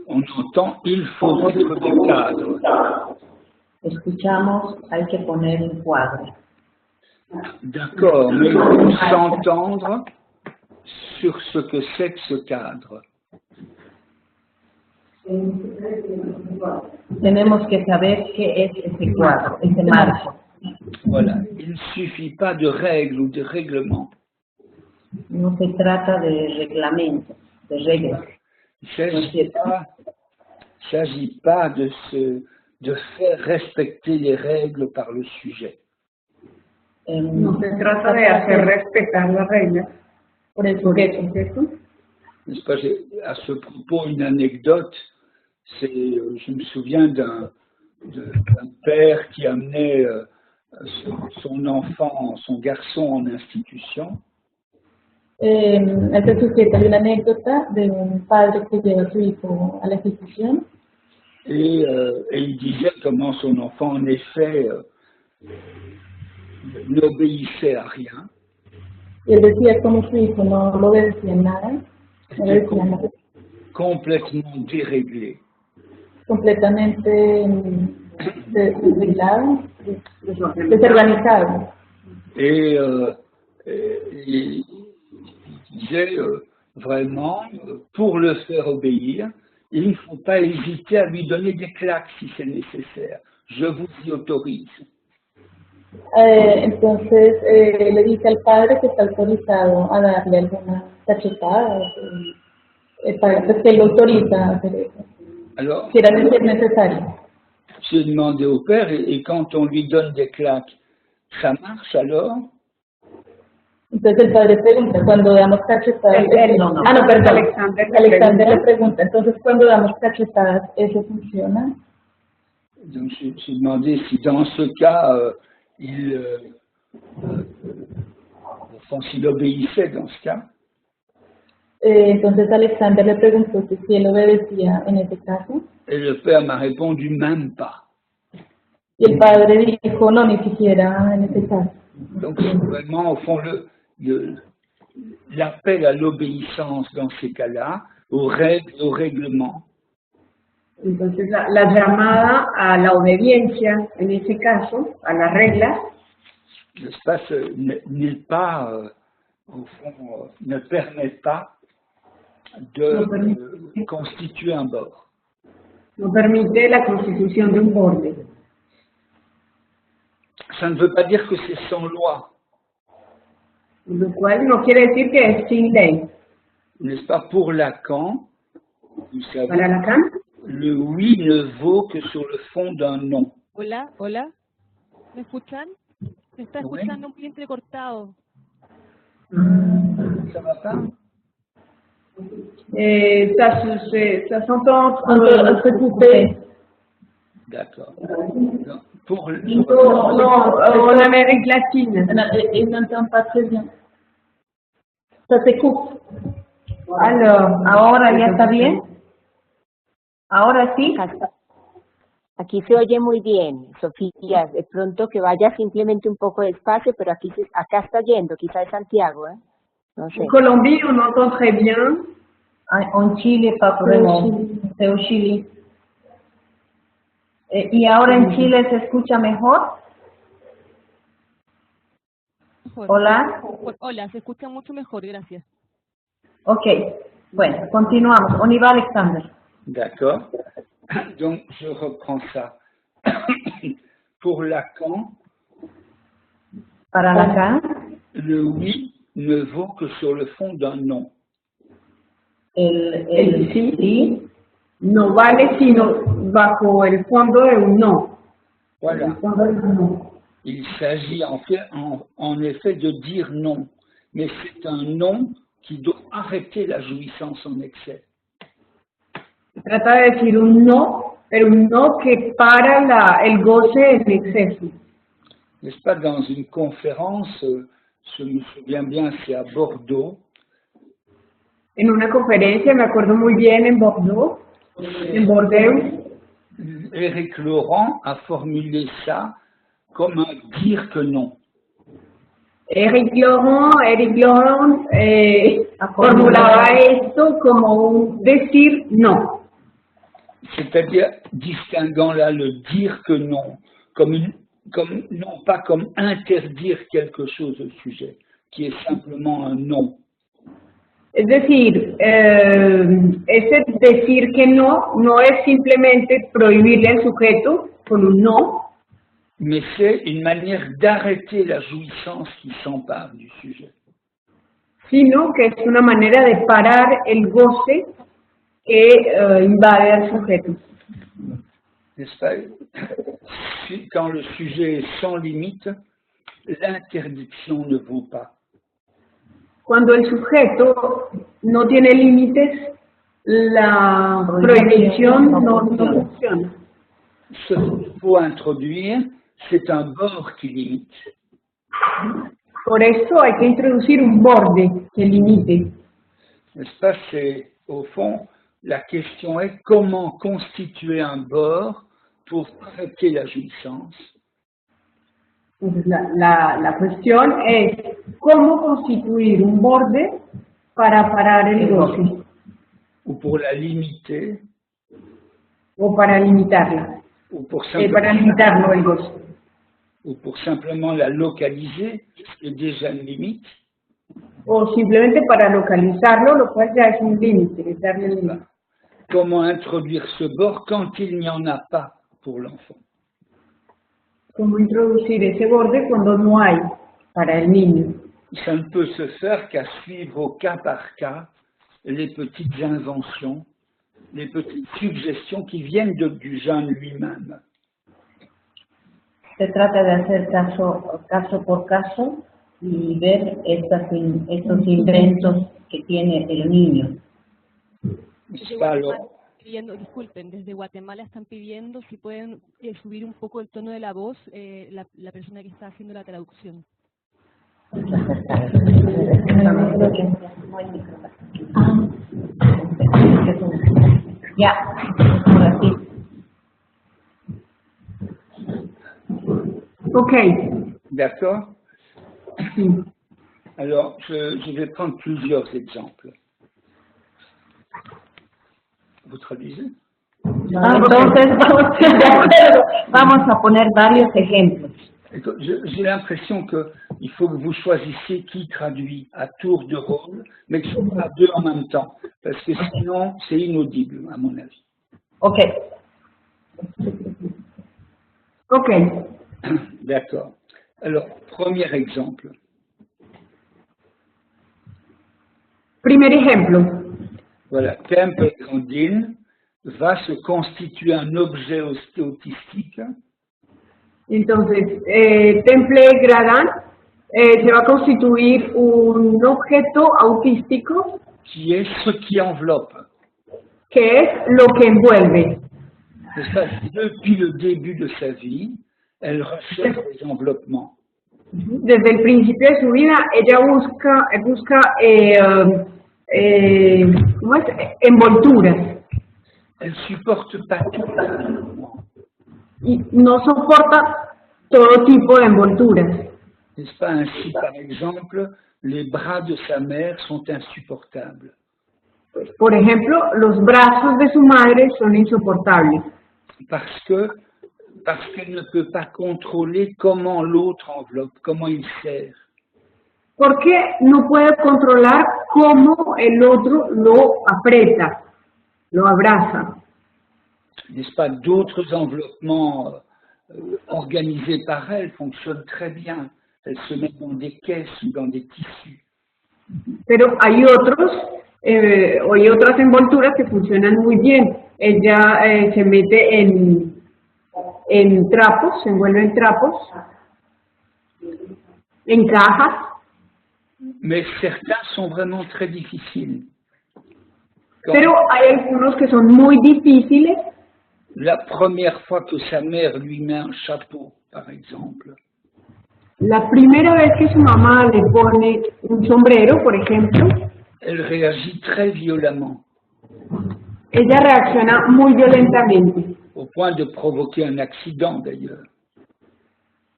on entend il faut mettre des cadres. Escuchamos, hay que poner un cuadro. D'accord, mais il faut s'entendre sur ce que c'est que ce cadre. Tenemos que saber qué es ese cuadro, ese marco. Voilà, il ne suffit pas de règles ou de règlements. No se trata de reglamentos, de reglas. Il ne s'agit pas de faire respecter les règles par le sujet. No se trata de hacer respetar las reglas por el sujeto, ¿cierto? N'est-ce pas, à ce propos, une anecdote, je me souviens d'un père qui amenait son enfant, son garçon en institution. Este sujeto hay una anécdota de un padre que lleva a su hijo a la institución Et il disait comment son enfant, en effet, n'obéissait à rien. y él decía como su hijo no lo obedecía en nada, no Était obedecía nada, complètement déréglé. completamente desreglado, desorganizado. Et il disait vraiment, pour le faire obéir, il ne faut pas hésiter à lui donner des claques si c'est nécessaire. Je vous y autorise. Entonces le dice al padre que está autorizado a darle algunas cachetadas, para que él lo autoriza a hacer eso, Alors, si era necesario. j'ai demandé au père, et quand on lui donne des claques, ça marche alors? Entonces el padre pregunta, cuando damos cachetadas... No, perdón. Alexander le pregunta, entonces cuando damos cachetadas, ¿eso funciona? Donc j'ai demandé si dans ce cas, s'il obéissait dans ce cas. Entonces Alexander le preguntó que si él obedecía en ese caso. Et le père m'a répondu même pas. Y el padre dijo, no, ni siquiera en ese caso. Donc c'est vraiment, au fond, l'appel à l'obéissance dans ces cas-là, aux règles, aux règlements. Entonces, la llamada a la obediencia, en ese caso, a las reglas, L'espace n'est pas, au fond, ne permet pas de constituer un bord. no permite la constitución de un borde. Ça ne veut pas dire que c'est sans loi, Lo cual no quiere decir que es sin ley. n'est-ce pas? Pour Lacan, vous savez, Para Lacan, le oui ne vaut que sur le fond d'un non. Hola, hola. ¿Me escuchan? Se está Oui. escuchando muy entrecortado. Ça va pas? ça s'entend Un peu coupé. D'accord. Donc, pour en Amérique latine. Et n'entend pas très bien. Ça se coupe. Alors, ¿ahora ya está bien? ¿Ahora sí? Aquí se oye muy bien, Sofía. De pronto que vaya simplemente un poco despacio, pero acá está yendo, quizá es Santiago, ¿eh? No sé. En Colombie, on entend très bien. En Chile, pas vraiment. C'est au Chili. ¿Y ahora en Chile se escucha mejor? Mejor. Hola. Hola, se escucha mucho mejor, gracias. Ok, bueno, continuamos. On y va, Alexander. D'accord. Donc, je reprends ça. Pour Lacan, Para Lacan, le oui ne vaut que sur le fond d'un non. el sí No vale sino bajo el fondo de un no. Voilà. El fondo de un no. Il s'agit en effet de dire non. Mais c'est un non qui doit arrêter la jouissance en excès. Se trata de decir un no, pero un no que para el goce en exceso. N'est-ce pas, dans une conférence, je me souviens bien, c'est à Bordeaux. en una conferencia, me acuerdo muy bien, en Bordeaux. Éric Laurent a formulé ça comme un dire que non. Éric Laurent formulaba esto como un decir no. C'est-à-dire distinguant là le dire que non, non pas comme interdire quelque chose au sujet, qui est simplement un non. Es decir, ese decir que no es simplemente prohibirle al sujeto con un no, mais c'est une manière d'arrêter la jouissance qui s'empare du sujet. Sino que es una manera de parar el goce que invade al sujeto. N'est-ce pas? Quand le sujet est sans limite, l'interdiction ne vaut pas. Cuando el sujeto no tiene límites, la prohibición no funciona. Ce qu'il faut introduire, c'est un bord qui limite. Por eso hay que introducir un borde que limite. N'est-ce pas? C'est, au fond, la question est comment constituer un bord pour arrêter la jouissance. Entonces, la cuestión es cómo constituir un borde para parar el goce. Ou pour la limiter. O para limitarla. Ou pour para limitarlo el goce. Ou pour simplement la localiser, c'est déjà une limite. O simplemente para localizarlo, lo cual ya es un límite, es darle un límite. Comment introduire ce bord quand il n'y en a pas pour l'enfant? Cómo introducir ese borde cuando no hay para el niño. Ça ne peut se faire qu'à suivre au cas par cas les petites inventions, les petites suggestions qui viennent du jeune lui-même. Se trata de hacer caso por caso y ver estos inventos que tiene el niño. Disculpen, desde Guatemala están pidiendo si pueden subir un poco el tono de la voz la persona que está haciendo la traducción. Ya, ahora sí. Ok. D'accord? Alors, je vais prendre plusieurs exemples. Vous traduisez? Entonces, vamos a poner varios ejemplos. J'ai l'impression qu'il faut que vous choisissiez qui traduit à tour de rôle, mais que ce soit pas deux en même temps, parce que sinon, c'est inaudible, à mon avis. Ok. Ok. D'accord. Alors, premier exemple. Primer ejemplo. Voilà, Temple Grandin va se constituer un objet autistique. Entonces, Temple Grandin se va a constituir un objeto autístico. Qui est ce qui enveloppe. Que es lo que envuelve. Depuis le début de sa vie, elle recherche les enveloppements. Desde el principio de su vida, ella busca ¿cómo es? Envolturas. Elle supporte pas tout. Y no soporta todo tipo de envolturas. N'est-ce pas? Ainsi, par exemple, les bras de sa mère sont insupportables. Por ejemplo, los brazos de su madre son insoportables. Parce qu'elle ne peut pas contrôler comment l'autre enveloppe, comment il serre. Porque no puede controlar cómo el otro lo aprieta, lo abraza. N'est-ce pas? D'autres enveloppements organisés par elle fonctionnent très bien. Elles se mettent dans des caisses ou dans des tissus. Pero hay otras envolturas que funcionan muy bien. Ella se mete en trapos, se envuelve en trapos, en cajas. Mais certains sont vraiment très difficiles. Pero hay algunos que son muy difíciles. La première fois que sa mère lui met un chapeau, par exemple. La primera vez que su mamá le pone un sombrero, por ejemplo. elle réagit très violemment, Ella reacciona muy violentamente, au point de provoquer un accident d'ailleurs,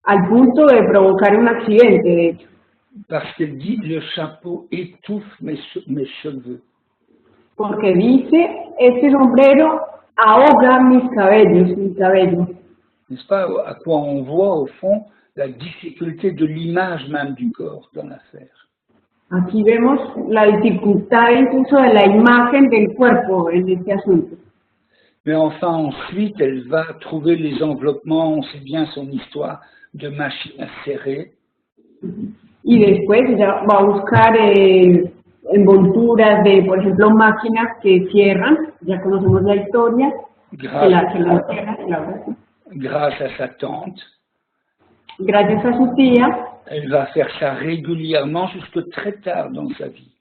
al punto de provocar un accidente, de hecho, parce qu'elle dit le chapeau étouffe mes cheveux. porque dice, este sombrero ahoga mis cabello. N'est-ce pas, à quoi on voit au fond la difficulté de l'image même du corps dans l'affaire. Aquí vemos la dificultad incluso de la imagen del cuerpo en este asunto. Mais enfin, ensuite, elle va trouver les enveloppements, on sait bien son histoire, de machines à serrer. Y después ella va a buscar envolturas de, por ejemplo, máquinas que cierran, ya conocemos la historia, que la cierran, claro. Grâce à sa tante. Gracias a su tía, Elle va faire ça régulièrement jusque très tard dans sa vie.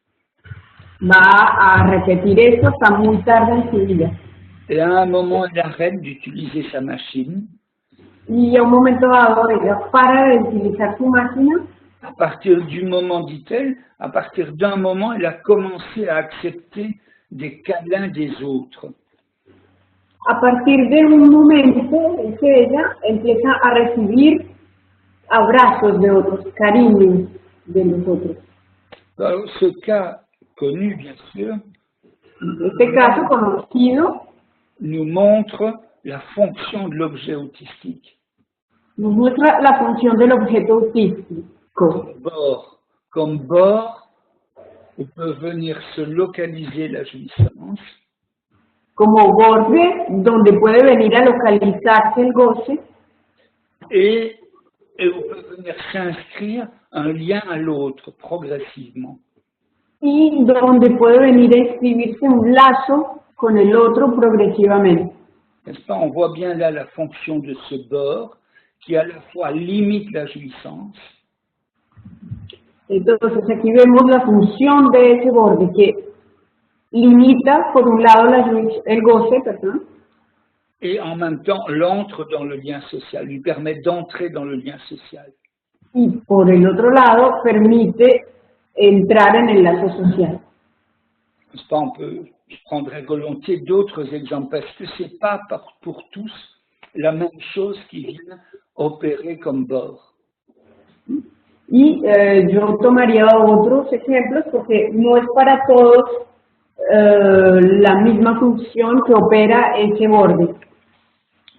va a repetir esto hasta muy tarde en su vida. Et à un moment, elle arrête d'utiliser sa machine. Y a un momento dado ella para de utilizar su máquina. À partir du moment, dit-elle, à partir d'un moment, elle a commencé à accepter des câlins des autres. A partir de un momento, dice ella, empieza a recibir abrazos de otros, cariños de los otros. Alors, ce cas connu, bien sûr, Este caso conocido nous montre la fonction de l'objet autistique. nos muestra la función del objeto autístico. Comme bord, où peut venir se localiser la jouissance, Como borde donde puede venir a localizarse el goce et où peut venir s'inscrire un lien à l'autre progressivement. y donde puede venir a escribirse un lazo con el otro progresivamente. N'est-ce pas? On voit bien là la fonction de ce bord qui à la fois limite la jouissance Entonces aquí vemos la función de ese borde que limita por un lado el goce, perdón, et en même temps l'entre dans le lien social, lui permet d'entrer dans le lien social. y por el otro lado permite entrar en el lazo social. N'est-ce pas? Je prendrais volontiers d'autres exemples parce que c'est pas pour tous la même chose qui vient opérer comme bord. Y yo tomaría otros ejemplos porque no es para todos la misma función que opera ese borde.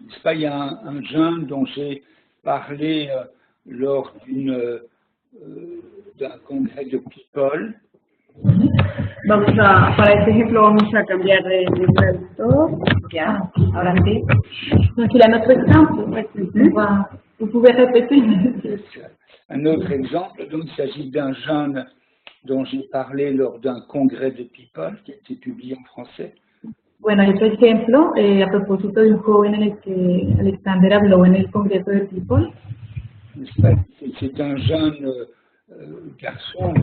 N'est-ce pas? Il y a un jeune dont j'ai parlé lors d'un congrès de People. Para este ejemplo vamos a cambiar de traductor. Ya, ahora sí. Donc il a notre exemple. Vous pouvez répéter. Un autre exemple, donc il s'agit d'un jeune dont j'ai parlé lors d'un congrès de People qui a été publié en français. Bueno, otro ejemplo, a propósito de un joven en el que Alexander habló en el Congreso de People. C'est un jeune garçon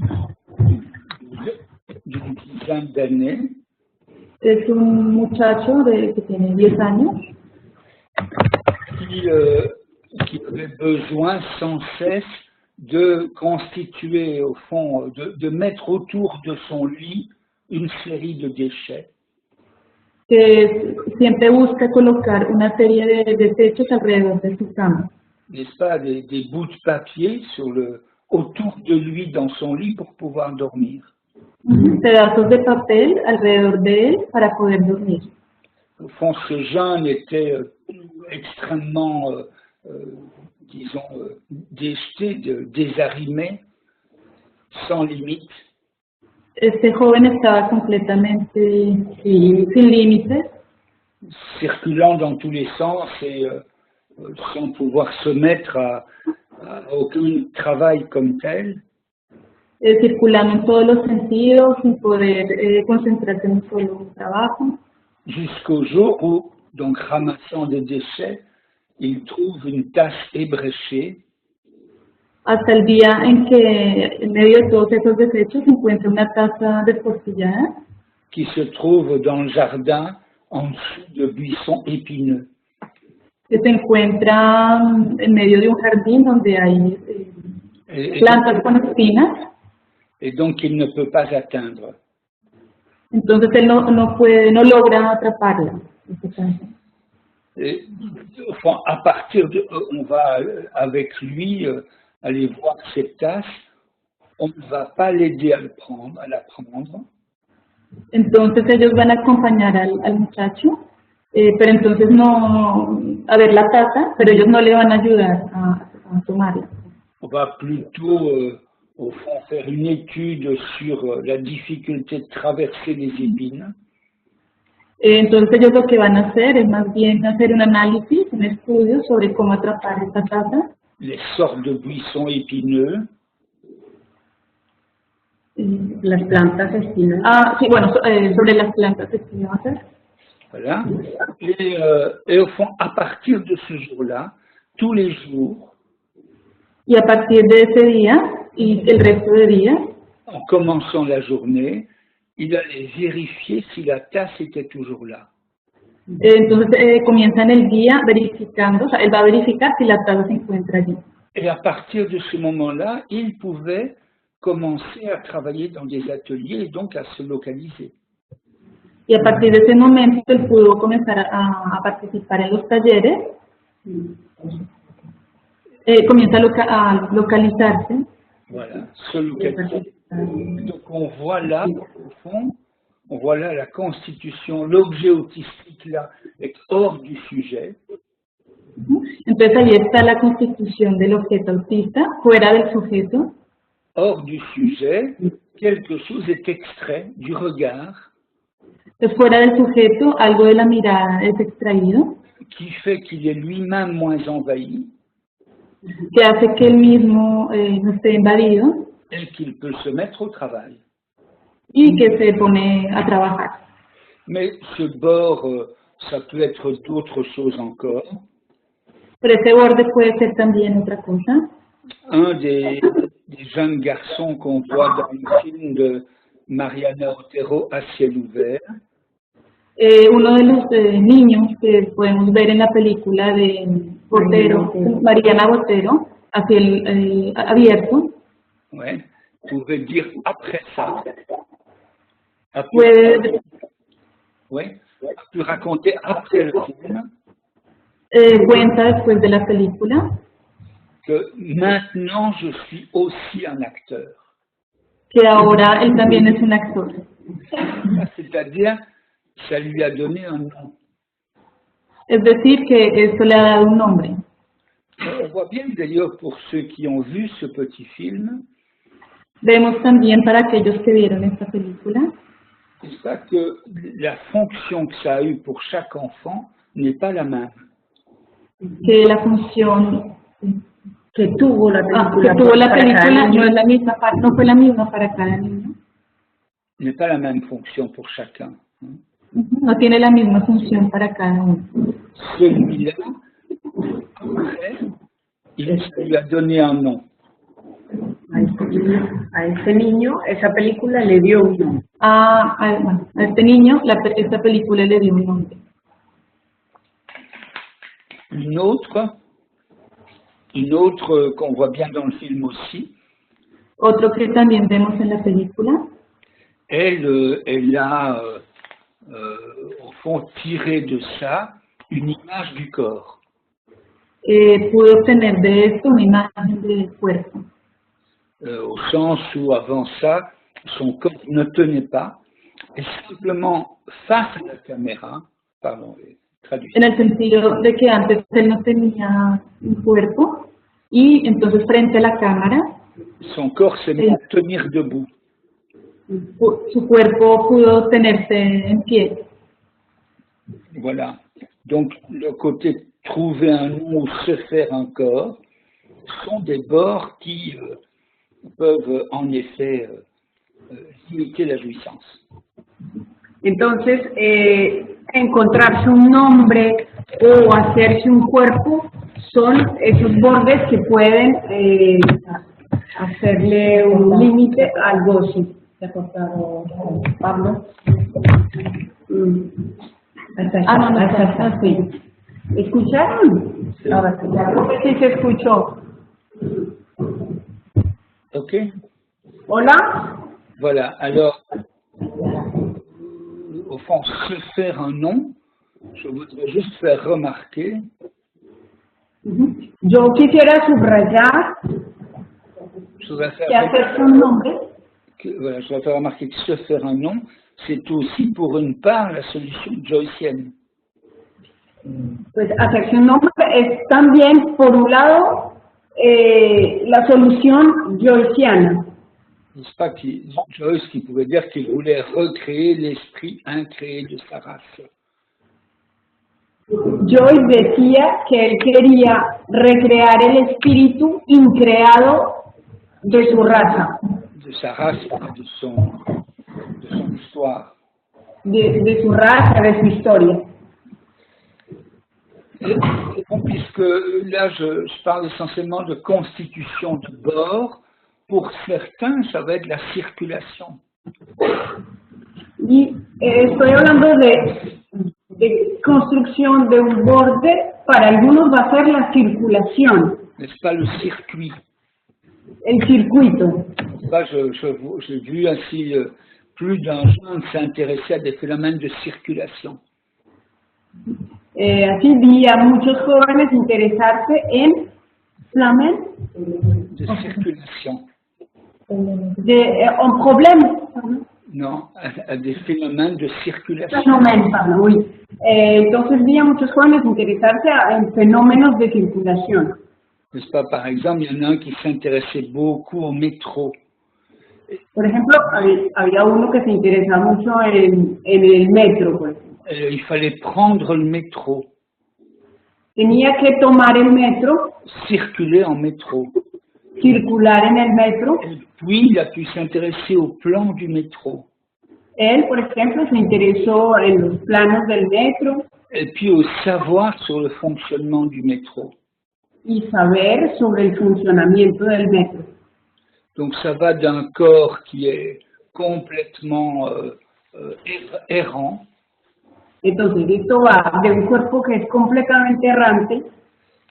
d'une dizaine d'années. Es un muchacho que tiene 10 años qui avait besoin sans cesse de constituer, au fond, de mettre autour de son lit une série de déchets. Que siempre busca colocar una serie de desechos alrededor de su cama. N'est-ce pas, des bouts de papier autour de lui dans son lit pour pouvoir dormir. Pedazos de papel alrededor de él para poder dormir. Au fond, ce jeune était extrêmement, disons, déjeté, désarrimé, sans limite. Este joven estaba completamente sin límites, circulant dans tous les sens et sans pouvoir se mettre à aucun travail comme tel. Circulando en todos los sentidos, sin poder concentrarse en un solo trabajo. Jusqu'au jour où, donc ramassant des déchets, il trouve une tasse ébréchée. Hasta el día en que, en medio de todos esos desechos, se encuentra una taza descostillada qui se trouve dans le jardin en dessous de buissons épineux. Que se encuentra en medio de un jardín donde hay plantas con espinas. Et donc il ne peut pas atteindre. Entonces él no logra atraparla. En este caso. Et, enfin, à partir de, on va avec lui aller voir cette tasse. On ne va pas l'aider à la prendre. Entonces ellos van a acompañar al muchacho, pero entonces no, a ver la taza, pero ellos no le van a ayudar a tomarla. On va plutôt, au fond, faire une étude sur la difficulté de traverser les épines. Entonces ellos lo que van a hacer es más bien hacer un análisis, un estudio sobre cómo atrapar esta taza. Les sortes de buissons épineux. Las plantas espinosas. Ah, sí, bueno, sobre las plantas espinosas. Voilà. Et au fond, à partir de ce jour-là, tous les jours, y a partir de ese día y el resto de días, en commençant la journée, il allait vérifier si la tasse était toujours là. Entonces comienza en el día verificando, o sea, él va a verificar si la taza se encuentra allí. Et à partir de ce moment-là, il pouvait commencer à travailler dans des ateliers et donc à se localiser. Y a partir de ese momento él pudo comenzar a participar en los talleres, comienza a localizarse. Voilà, se localiser. Donc on voit là, au fond, on voit là la constitution, l'objet autistique là est hors du sujet. Entonces ahí está la constitución del objeto autista, fuera del sujeto. Hors du sujet, quelque chose est extrait du regard. Fuera del sujeto, algo de la mirada es extraído. Qui fait qu'il est lui-même moins envahi. Que hace que él mismo no esté invadido. Et qu'il peut se mettre au travail. Y que se pone a trabajar. Mais ce bord, ça peut être d'autres choses encore. Pero ese borde puede ser también otra cosa. Un des jeunes garçons qu'on voit dans le film de Mariana Otero, À ciel ouvert. Uno de los niños que podemos ver en la película de Botero, Mariana Botero, A ciel abierto. Ouais, pouvait dire après ça. A pu raconter après le film. Cuenta después de la película. Que maintenant je suis aussi un acteur. Que ahora él también es un actor. C'est-à-dire, ça lui a donné un nom. Es decir, que esto le ha dado un nombre. On voit bien d'ailleurs pour ceux qui ont vu ce petit film. Vemos también para aquellos que vieron esta película. C'est ça que la fonction que ça a eu pour chaque enfant n'est pas la même. Que la función que tuvo la película, no es la misma, no fue la misma para cada niño. N'est pas la même fonction pour chacun. No tiene la misma función para cada uno. Celui-là, il lui a donné un nom. A este niño, esa película le dio un nombre. A este niño, esta película le dio un nombre. Une autre qu'on voit bien dans le film aussi. Otro que también vemos en la película. Elle a, au fond, tiré de ça une image du corps. Pudo obtener de esto una imagen del cuerpo. Au sens où, avant ça, son corps ne tenait pas, et simplement face à la caméra, pardon, en el sentido de que antes él no tenía un cuerpo, y entonces frente a la cámara, son corps s'est mis à tenir debout. Su cuerpo pudo tenerse en pie. Voilà. Donc, le côté trouver un nom ou se faire un corps sont des bords qui peuvent en effet limiter la jouissance. Entonces, encontrarse un nombre o hacerse un cuerpo son esos bordes que pueden hacerle un límite al goce. ¿Se ha cortado Pablo? Sí. ¿Escucharon? Sí. Ahora escucharon. Sí, se escuchó. Ok. Hola. Voilà. Alors, au fond, se faire un nom, je voudrais juste faire remarquer. Yo quisiera subrayar Je voudrais que hacerse un nombre, voilà, je voudrais faire remarquer que se faire un nom, c'est aussi pour une part la solution joycienne. pues hacerse un nombre es también, por un lado, la solución joyciana. N'est-ce pas Joyce qui pouvait dire qu'il voulait recréer l'esprit incréé de sa race. Joyce decía que él quería recrear el espíritu increado de su raza, De sa race, de son histoire. de su raza, de su historia. Et bon, puisque là, je parle essentiellement de constitution de bord, pour certains, ça va être la circulation. Y estoy hablando de construcción de un borde, para algunos va a ser la circulación, N'est-ce pas le circuit? el circuito. Là, j'ai vu ainsi plus d'un jeune s'intéresser à des phénomènes de circulation. Así vi a muchos jóvenes interesarse en flamen, De circulation. un problème, Non, à des phénomènes de circulation. fenómenos, pardon, oui. Entonces vi a muchos jóvenes interesarse en fenómenos de circulación. N'est-ce pas? Par exemple, il y en a un qui s'intéressait beaucoup au métro. Por ejemplo, había uno que se interesaba mucho en el metro, por ejemplo. Il fallait prendre le métro, Tenía que tomar el metro, circuler en métro. circular en el metro. Et puis, il a pu s'intéresser au plan du métro. Él, por ejemplo, se interesó en los planos del metro Et puis au savoir sur le fonctionnement du métro. y saber sobre el funcionamiento del metro. Donc ça va d'un corps qui est complètement errant Entonces, esto va de un cuerpo que es completamente errante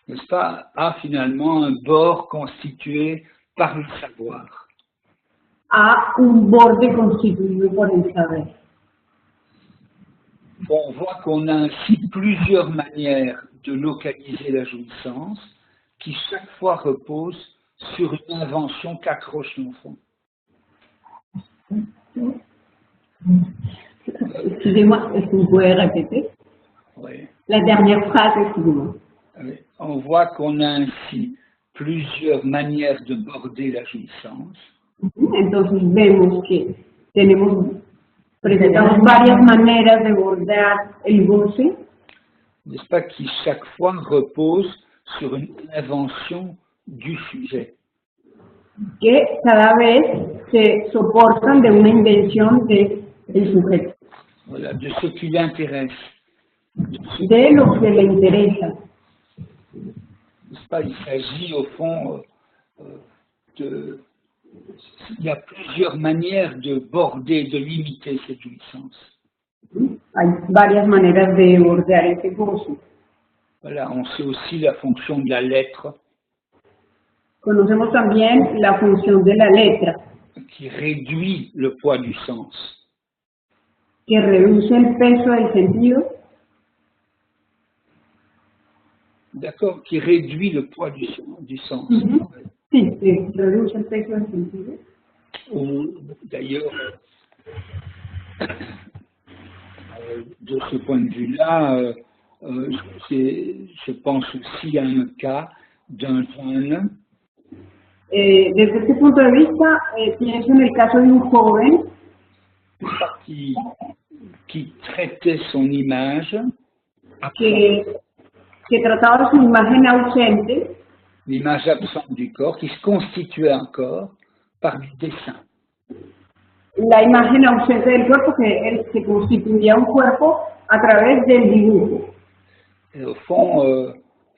n'est-ce pas, à finalement un bord constitué par le savoir. a un borde constituido por el saber. Bon, on voit qu'on a ainsi plusieurs manières de localiser la jouissance qui chaque fois reposent sur une invention qu'accroche l'enfant. Excusez-moi, est-ce que vous pouvez répéter Oui. la dernière phrase, excusez-moi. Oui. On voit qu'on a ainsi plusieurs manières de border la jouissance Entonces vemos que presentamos varias maneras de bordar el goce, n'est-ce pas, qui chaque fois repose sur une invention du sujet. que cada vez se soportan de una invención del sujeto, Voilà, de ce qui l'intéresse. de lo que le interesa. N'est-ce pas, il s'agit au fond de... Il y a plusieurs manières de border, de limiter cette jouissance. Hay varias maneras de bordear ese gozo. Voilà, on sait aussi la fonction de la lettre Conocemos también la función de la letra, qui réduit le poids du sens. que reduce el peso del sentido, D'accord, qui réduit le poids du sens. sí, reduce el peso del sentido. Ou d'ailleurs, de ce point de vue-là, je pense aussi à un cas d'un jeune Desde este punto de vista, pienso en el caso de un joven qui traitait son image, que trataba su imagen ausente, l'image absente du corps, qui se constituait un corps par du dessin. la imagen ausente del cuerpo, que él se constituía un cuerpo a través del dibujo. Et au fond,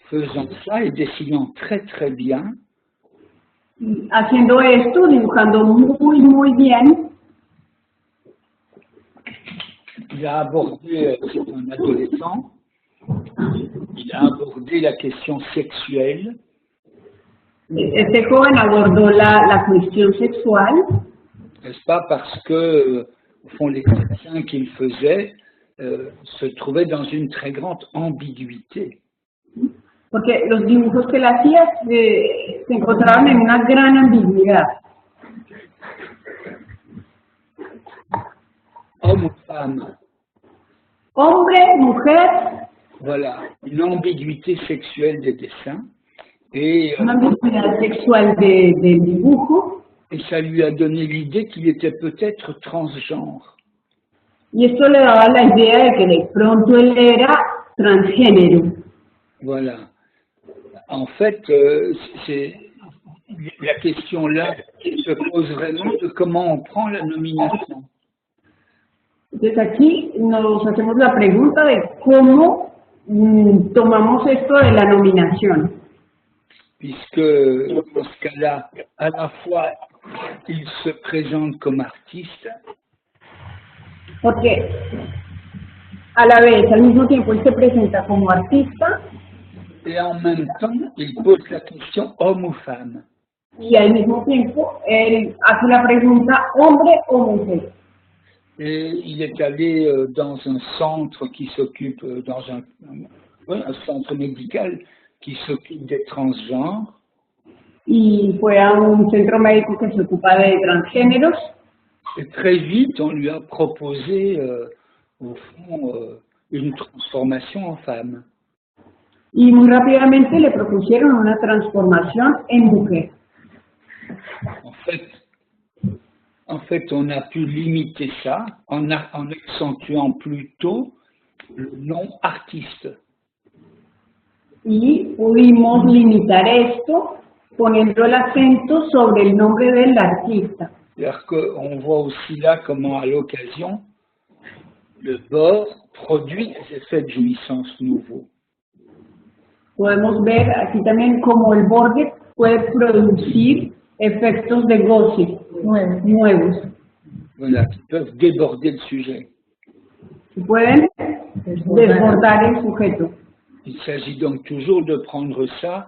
faisant ça et dessinant très très bien, Haciendo esto, dibujando muy bien, il a abordé, c'est un adolescent, il a abordé la question sexuelle, este joven abordó la cuestión sexual, n'est-ce pas, parce que au fond, les dessins qu'il faisait se trouvaient dans une très grande ambiguïté. Porque los dibujos que él hacía se encontraban en una gran ambigüedad. Homme ou femme, Hombre, mujer, voilà, une ambiguïté sexuelle des dessins. Et, una ambigüedad sexual del dibujo. et ça lui a donné l'idée qu'il était peut-être transgenre. Y esto le daba la idea de que de pronto él era transgénero. Voilà. En fait, la question là se pose vraiment de comment on prend la nomination. Entonces aquí nos hacemos la pregunta de cómo tomamos esto de la nominación. Puisque dans ce cas-là, à la fois, il se présente comme artiste, Porque a la vez, al mismo tiempo, él se presenta como artista et en même temps, il pose la question homme ou femme. y al mismo tiempo él hace la pregunta hombre o mujer. Et il est allé dans un centre qui s'occupe, dans un centre médical qui s'occupe des transgenres. Y fue a un centro médico que se ocupa de transgéneros. Et très vite, on lui a proposé, au fond, une transformation en femme. Y muy rápidamente le propusieron una transformación en mujer. En fait, on a pu limiter ça en accentuant plutôt le nom artiste. Y pudimos limitar esto poniendo el acento sobre el nombre del artista. C'est-à-dire qu'on voit aussi là comment, à l'occasion, le bord produit des effets de jouissance nouveaux. Podemos ver aquí también cómo el borde puede producir efectos de goce nuevos. Voilà, qui peuvent déborder le sujet. Que pueden desbordar el sujeto. Il s'agit donc toujours de prendre ça,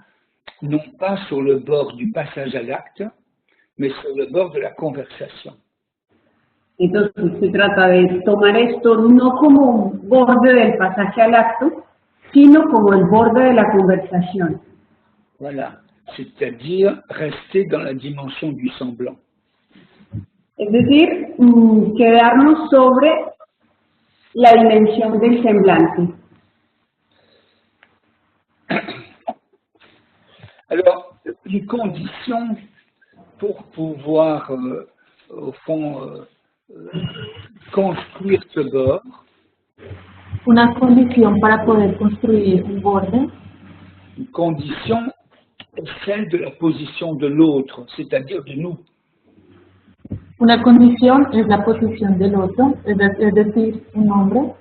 non pas sur le bord du passage à l'acte, mais sur le bord de la conversation. Entonces se trata de tomar esto no como un borde del pasaje al acto, sino como el borde de la conversación. Voilà, c'est-à-dire rester dans la dimension du semblant. Es decir, quedarnos sobre la dimensión del semblante. Alors, les conditions pour pouvoir, au fond, construire ce bord, Una condición para poder construir un borde, une condition est celle de la position de l'autre, c'est-à-dire de nous. una condición es la posición del otro, es decir, un hombre.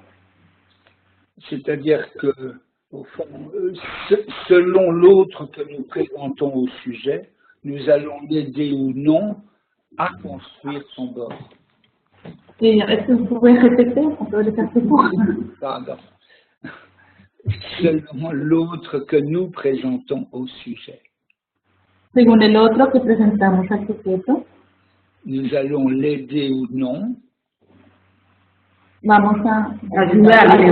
C'est-à-dire que, au fond, selon l'autre que nous présentons au sujet, nous allons l'aider ou non à construire son bord. Est-ce que vous pouvez répéter? On peut le faire pour. Pardon. Selon l'autre que nous présentons au sujet. Según el otro que presentamos al sujeto, Nous allons l'aider ou non vamos a Ayudarle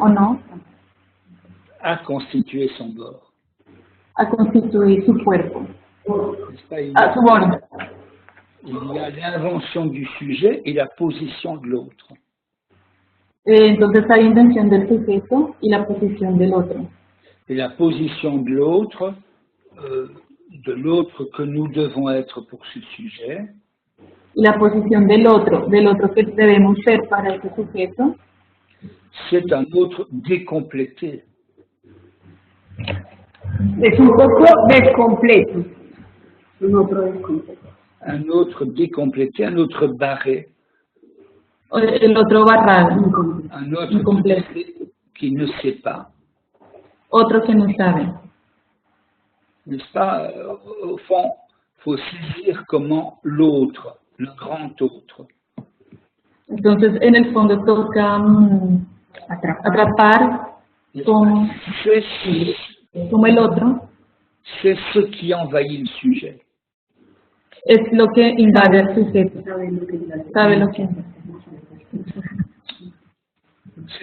o no à constituer son bord. a constituir su cuerpo, N'est-ce pas? a su borde. Il y a l'invention du sujet et la position de l'autre. Entonces hay intención del sujeto y la posición del otro. Et la position de l'autre que nous devons être pour ce sujet, Y la posición del otro que debemos ser para ese sujeto, c'est un autre décomplété. Es un poco descompleto. Un otro descompleto. Un autre décomplété, un autre barré, el otro barrado, un autre incompleto, qui ne sait pas. otro que no sabe. N'est-ce pas? Au fond, il faut saisir comment l'autre, le grand autre, Entonces, en el fondo toca atrapar como el otro, c'est ce qui envahit le sujet. es lo que invade al sujeto. Sabe lo que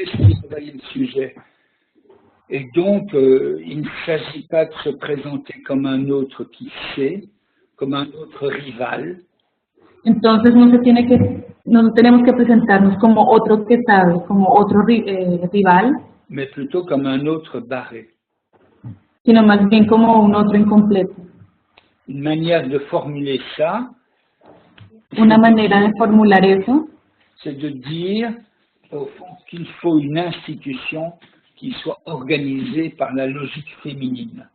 sait ce qui travaille le sujet. Et donc, il ne s'agit pas de se présenter comme un autre qui sait, comme un autre rival. Entonces no tenemos que presentarnos como otro que sabe, como otro rival, Mais plutôt comme un autre barré. sino más bien como un otro incompleto. Une manière de formuler ça, Una manera de formular eso c'est de dire, au fond, qu'il faut une institution qui soit organisée par la logique féminine.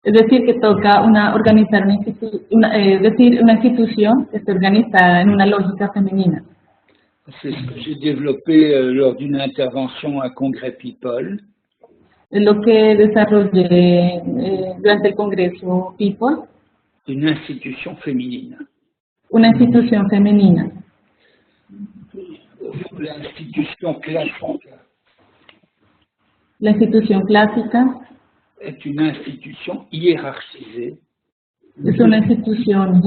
es decir, que toca organizar una institución que esté organizada en una lógica femenina. C'est ce que j'ai développé lors d'une intervention à Congrès People. Es lo que desarrollé durante el Congreso People, Une institution féminine. una institución femenina. Au fond, l'institution classique La institución clásica est une institution hiérarchisée, es una institución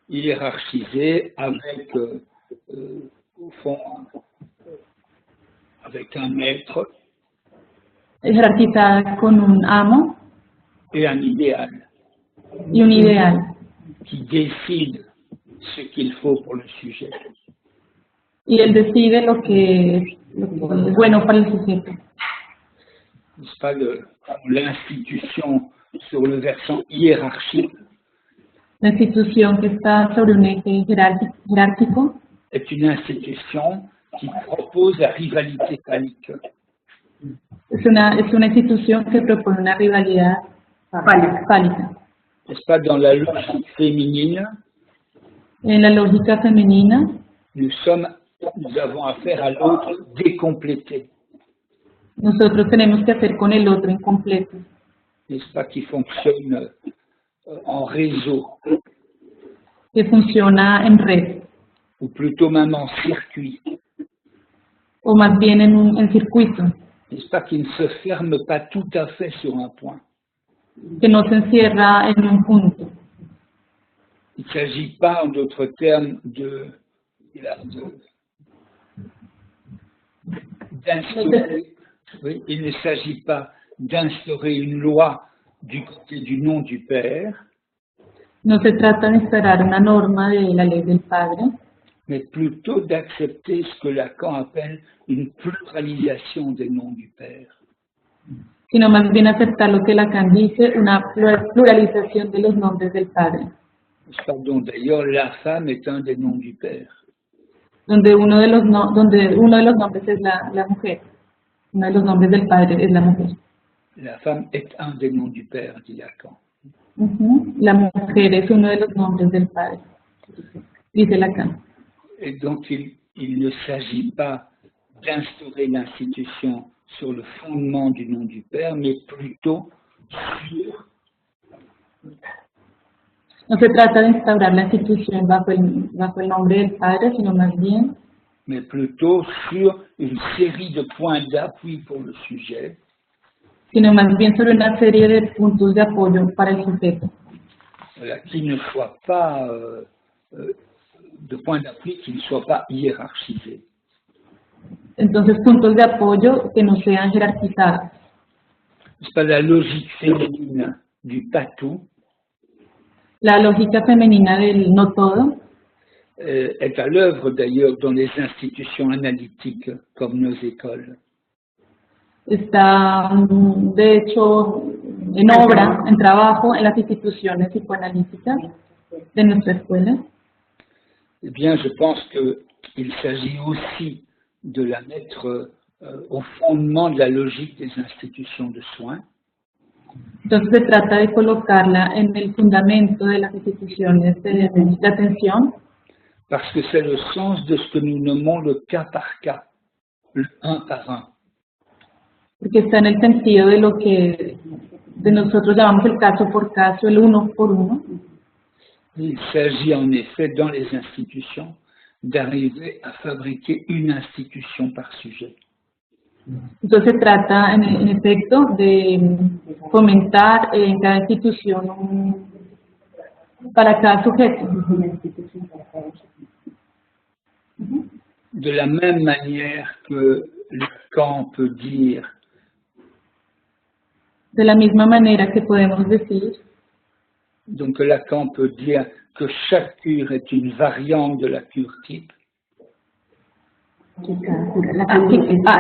hiérarchisée avec, au fond, avec un maître jerarquizada con un amo et un idéal y un ideal, qui décide ce qu'il faut pour le sujet. y él decide lo que es bueno para el sujeto. N'est-ce pas l'institution sur le versant hiérarchique La institución que está sobre un eje jerárquico est une institution qui propose la rivalité phallique. es una institución que propone una rivalidad fálica. N'est-ce pas dans la logique féminine, En la lógica femenina nous avons affaire à l'autre décomplété, nosotros tenemos que hacer con el otro incompleto, n'est-ce pas, qui fonctionne en réseau, que funciona en red, ou plutôt même en circuit, o más bien en circuito, n'est-ce pas, qui ne se ferme pas tout à fait sur un point. que no se encierra en un punto. Il ne s'agit pas, en d'autres termes, d'instaurer, oui, il ne s'agit pas d'instaurer une loi du côté du nom du Père, No se trata de instaurar una norma de la ley del Padre, mais plutôt d'accepter ce que Lacan appelle une pluralisation des noms du Père. sino más bien aceptar lo que Lacan dice, una pluralización de los nombres del Padre, Pardon, d'ailleurs, la femme est un des noms du Père. donde uno de los nombres es la mujer, uno de los nombres del Padre es la mujer. La femme est un des noms du Père, dit Lacan. La mujer es uno de los nombres del Padre, dice Lacan. Et donc, il ne s'agit pas d'instaurer l'institution sur le fondement du nom du Père, mais plutôt sur No se trata de instaurar la institución bajo el nombre del Padre, sino más bien mais plutôt sur une série de points d'appui pour le sujet, sobre una serie de puntos de apoyo para el sujeto, voilà, qui ne soient pas de points d'appui qui ne soient pas hiérarchisés. Entonces puntos de apoyo que no sean jerarquizados. C'est pas la logique féminine du patou La lógica femenina del no todo est à l'œuvre d'ailleurs dans les institutions analytiques comme nos écoles. está, de hecho, en obra, en trabajo, en las instituciones psicoanalíticas de nuestra escuela. Eh bien, je pense qu'il s'agit aussi de la mettre au fondement de la logique des institutions de soins. Entonces se trata de colocarla en el fundamento de las instituciones de atención, Parce que c'est le sens de ce que nous nommons le cas par cas, le un par un. porque está en el sentido de lo que de nosotros llamamos el caso por caso, el uno por uno. Il s'agit en effet dans les institutions d'arriver à fabriquer une institution par sujet. Entonces se trata en efecto de fomentar en cada institución para cada sujeto. de la même manière que Lacan peut dire. De la misma manera que podemos decir, Donc Lacan peut dire que chaque cure est une variante de la cure type.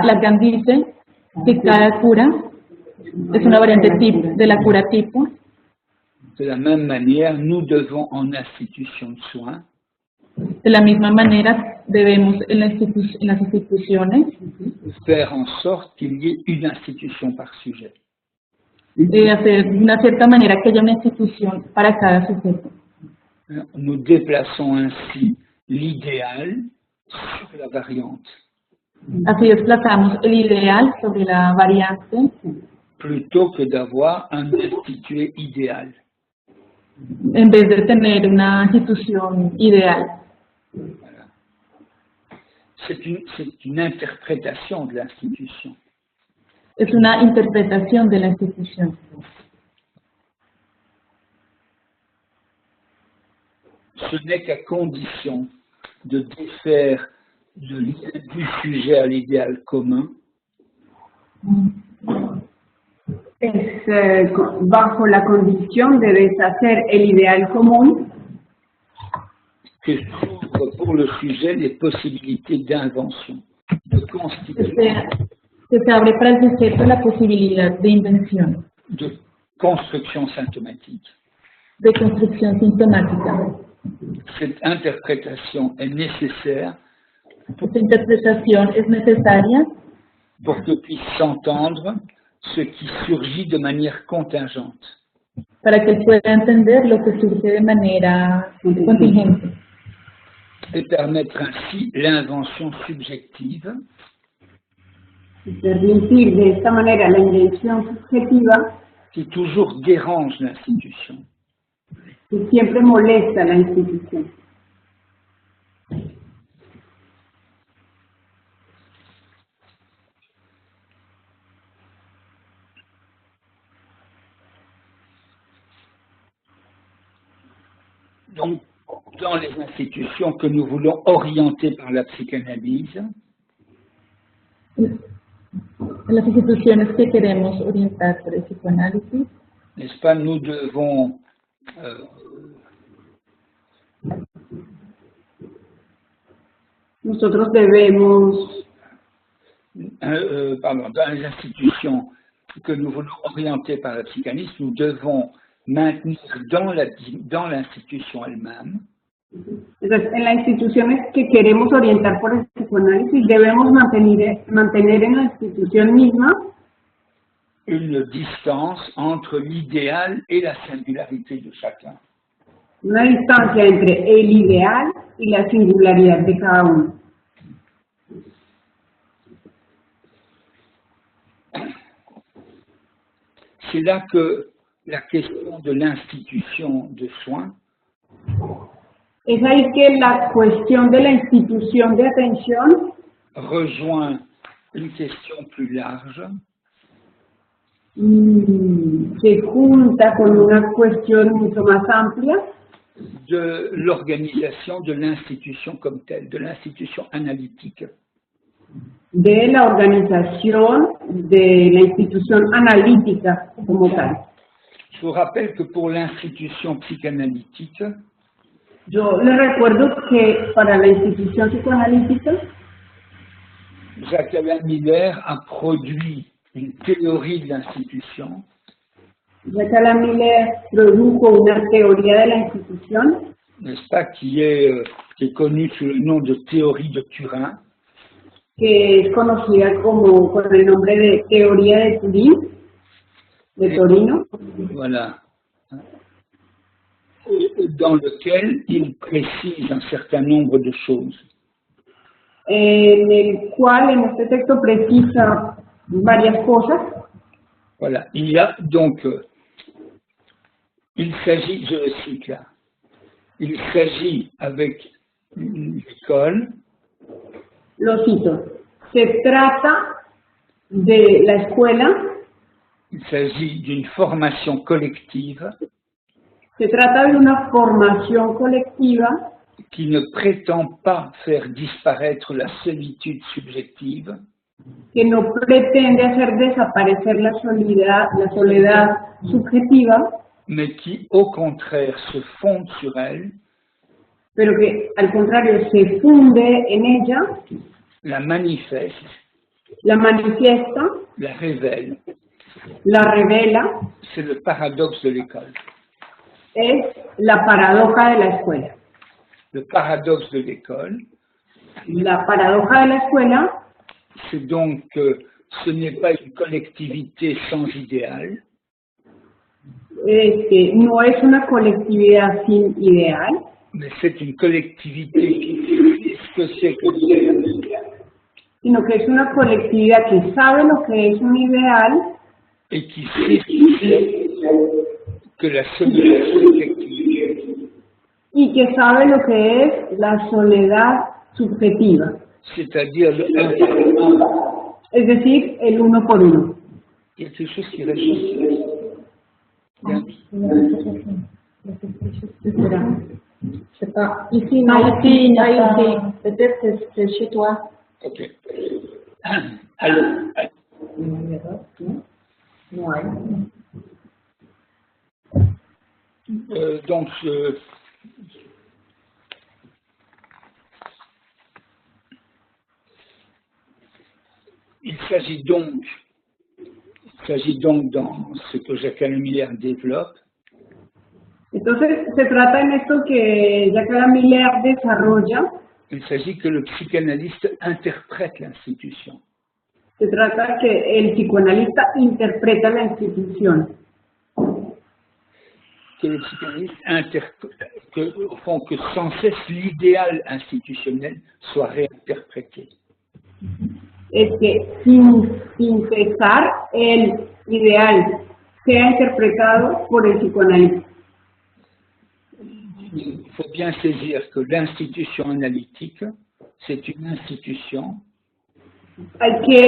Lacan dice que cada cura es una variante de la cura tipo. De la même manière, nous devons en institution de soins De la misma manera debemos en las instituciones faire en sorte qu'il y ait une institution par sujet. hacer de una cierta manera que haya una institución para cada sujeto. Nous déplaçons ainsi l'idéal sur la variante, Así desplazamos el ideal sobre la variante plutôt que d'avoir un institué idéal. en vez de tener una institución ideal. Voilà. C'est une interprétation de l'institution. Es una interpretación de la institución. Ce n'est qu'à condition de défaire du sujet à l'idéal commun Es bajo la condición de deshacer el ideal común que s'ouvrent pour le sujet les possibilités d'invention, de constitution, Que se abre para el sujeto la posibilidad de invención, de construction symptomatique. de construcción sintomática. Cette interprétation est nécessaire Esta interpretación es necesaria pour que puisse s'entendre ce qui surgit de manière contingente. para que él pueda entender lo que surge de manera contingente Et permettre ainsi l'invention subjective permitir de esta manera la invención subjetiva qui toujours dérange l'institution. que siempre molesta a la institución. Donc, dans les institutions que nous voulons orienter par la psychanalyse, en las instituciones que queremos orientar por el psicoanálisis. n'est-ce pas, nous devons Nosotros debemos, dans les institutions que nous voulons orienter par la psychanalyse, nous devons maintenir dans l'institution elle-même entonces, en las instituciones que queremos orientar por el psicoanálisis, debemos mantener en la institución misma une distance entre l'idéal et la singularité de chacun. una distancia entre el ideal y la singularidad de cada uno. C'est là que la question de l'institution de soins Es ahí que la cuestión de la institución de atención rejoint une question plus large se junta con una cuestión mucho más amplia de l'organisation de l'institution comme telle, de l'institution analytique. de la organización de la institución analítica como tal. Je vous rappelle que pour l'institution psychanalytique, Yo les recuerdo que para la institución psicoanalítica, Jacques-Alain Miller a produit une théorie de l'institution Jacques-Alain Miller produjo una teoría de la institución, n'est-ce pas, qui est connue sous le nom de théorie de Turin, que es conocida como con el nombre de teoría de Turín, de Torino, voilà, dans lequel il précise un certain nombre de choses. en el cual en este texto precisa varias cosas. Voilà, il y a donc, il s'agit, je le cite là, il s'agit avec une école Lo cito. Se trata de la escuela, il s'agit d'une formation collective se trata de una formación colectiva qui ne prétend pas faire disparaître la solitude subjective, que no pretende hacer desaparecer la soledad subjetiva, mais qui, au contraire, se fonde sur elle, pero que al contrario se funde en ella, la manifeste, la manifiesta, la révèle. la revela, C'est le paradoxe de l'école. es la paradoja de la escuela. Le paradoxe de l'école, La paradoja de la escuela c'est donc que ce n'est pas une collectivité sans idéal, es que no es una colectividad sin ideal, mais c'est une collectivité qui sait ce que c'est que l'idéal sino que es una colectividad que sabe lo que es un ideal et qui sait ce que c'est que la solitude subjective, y que sabe lo que es la soledad subjetiva, c'est-à-dire le un par un. es decir, el uno por uno. Il y a quelque chose qui réfléchit. Ici, non, ici, il n'y a pas. Peut-être que c'est chez toi. Ok. Alors, donc, il s'agit donc dans ce que Jacques Miller développe, Entonces, se trata en esto que Jacques Miller desarrolla, il s'agit que le psychanalyste interprète l'institution. se trata que el psicoanalista interpreta la institución, Que le psychanalyste interprète, au fond, que sans cesse l'idéal institutionnel soit réinterprété. es que sin cesar el ideal sea interpretado por el psicoanalista. Il faut bien saisir que l'institution analytique, c'est une institution Hay que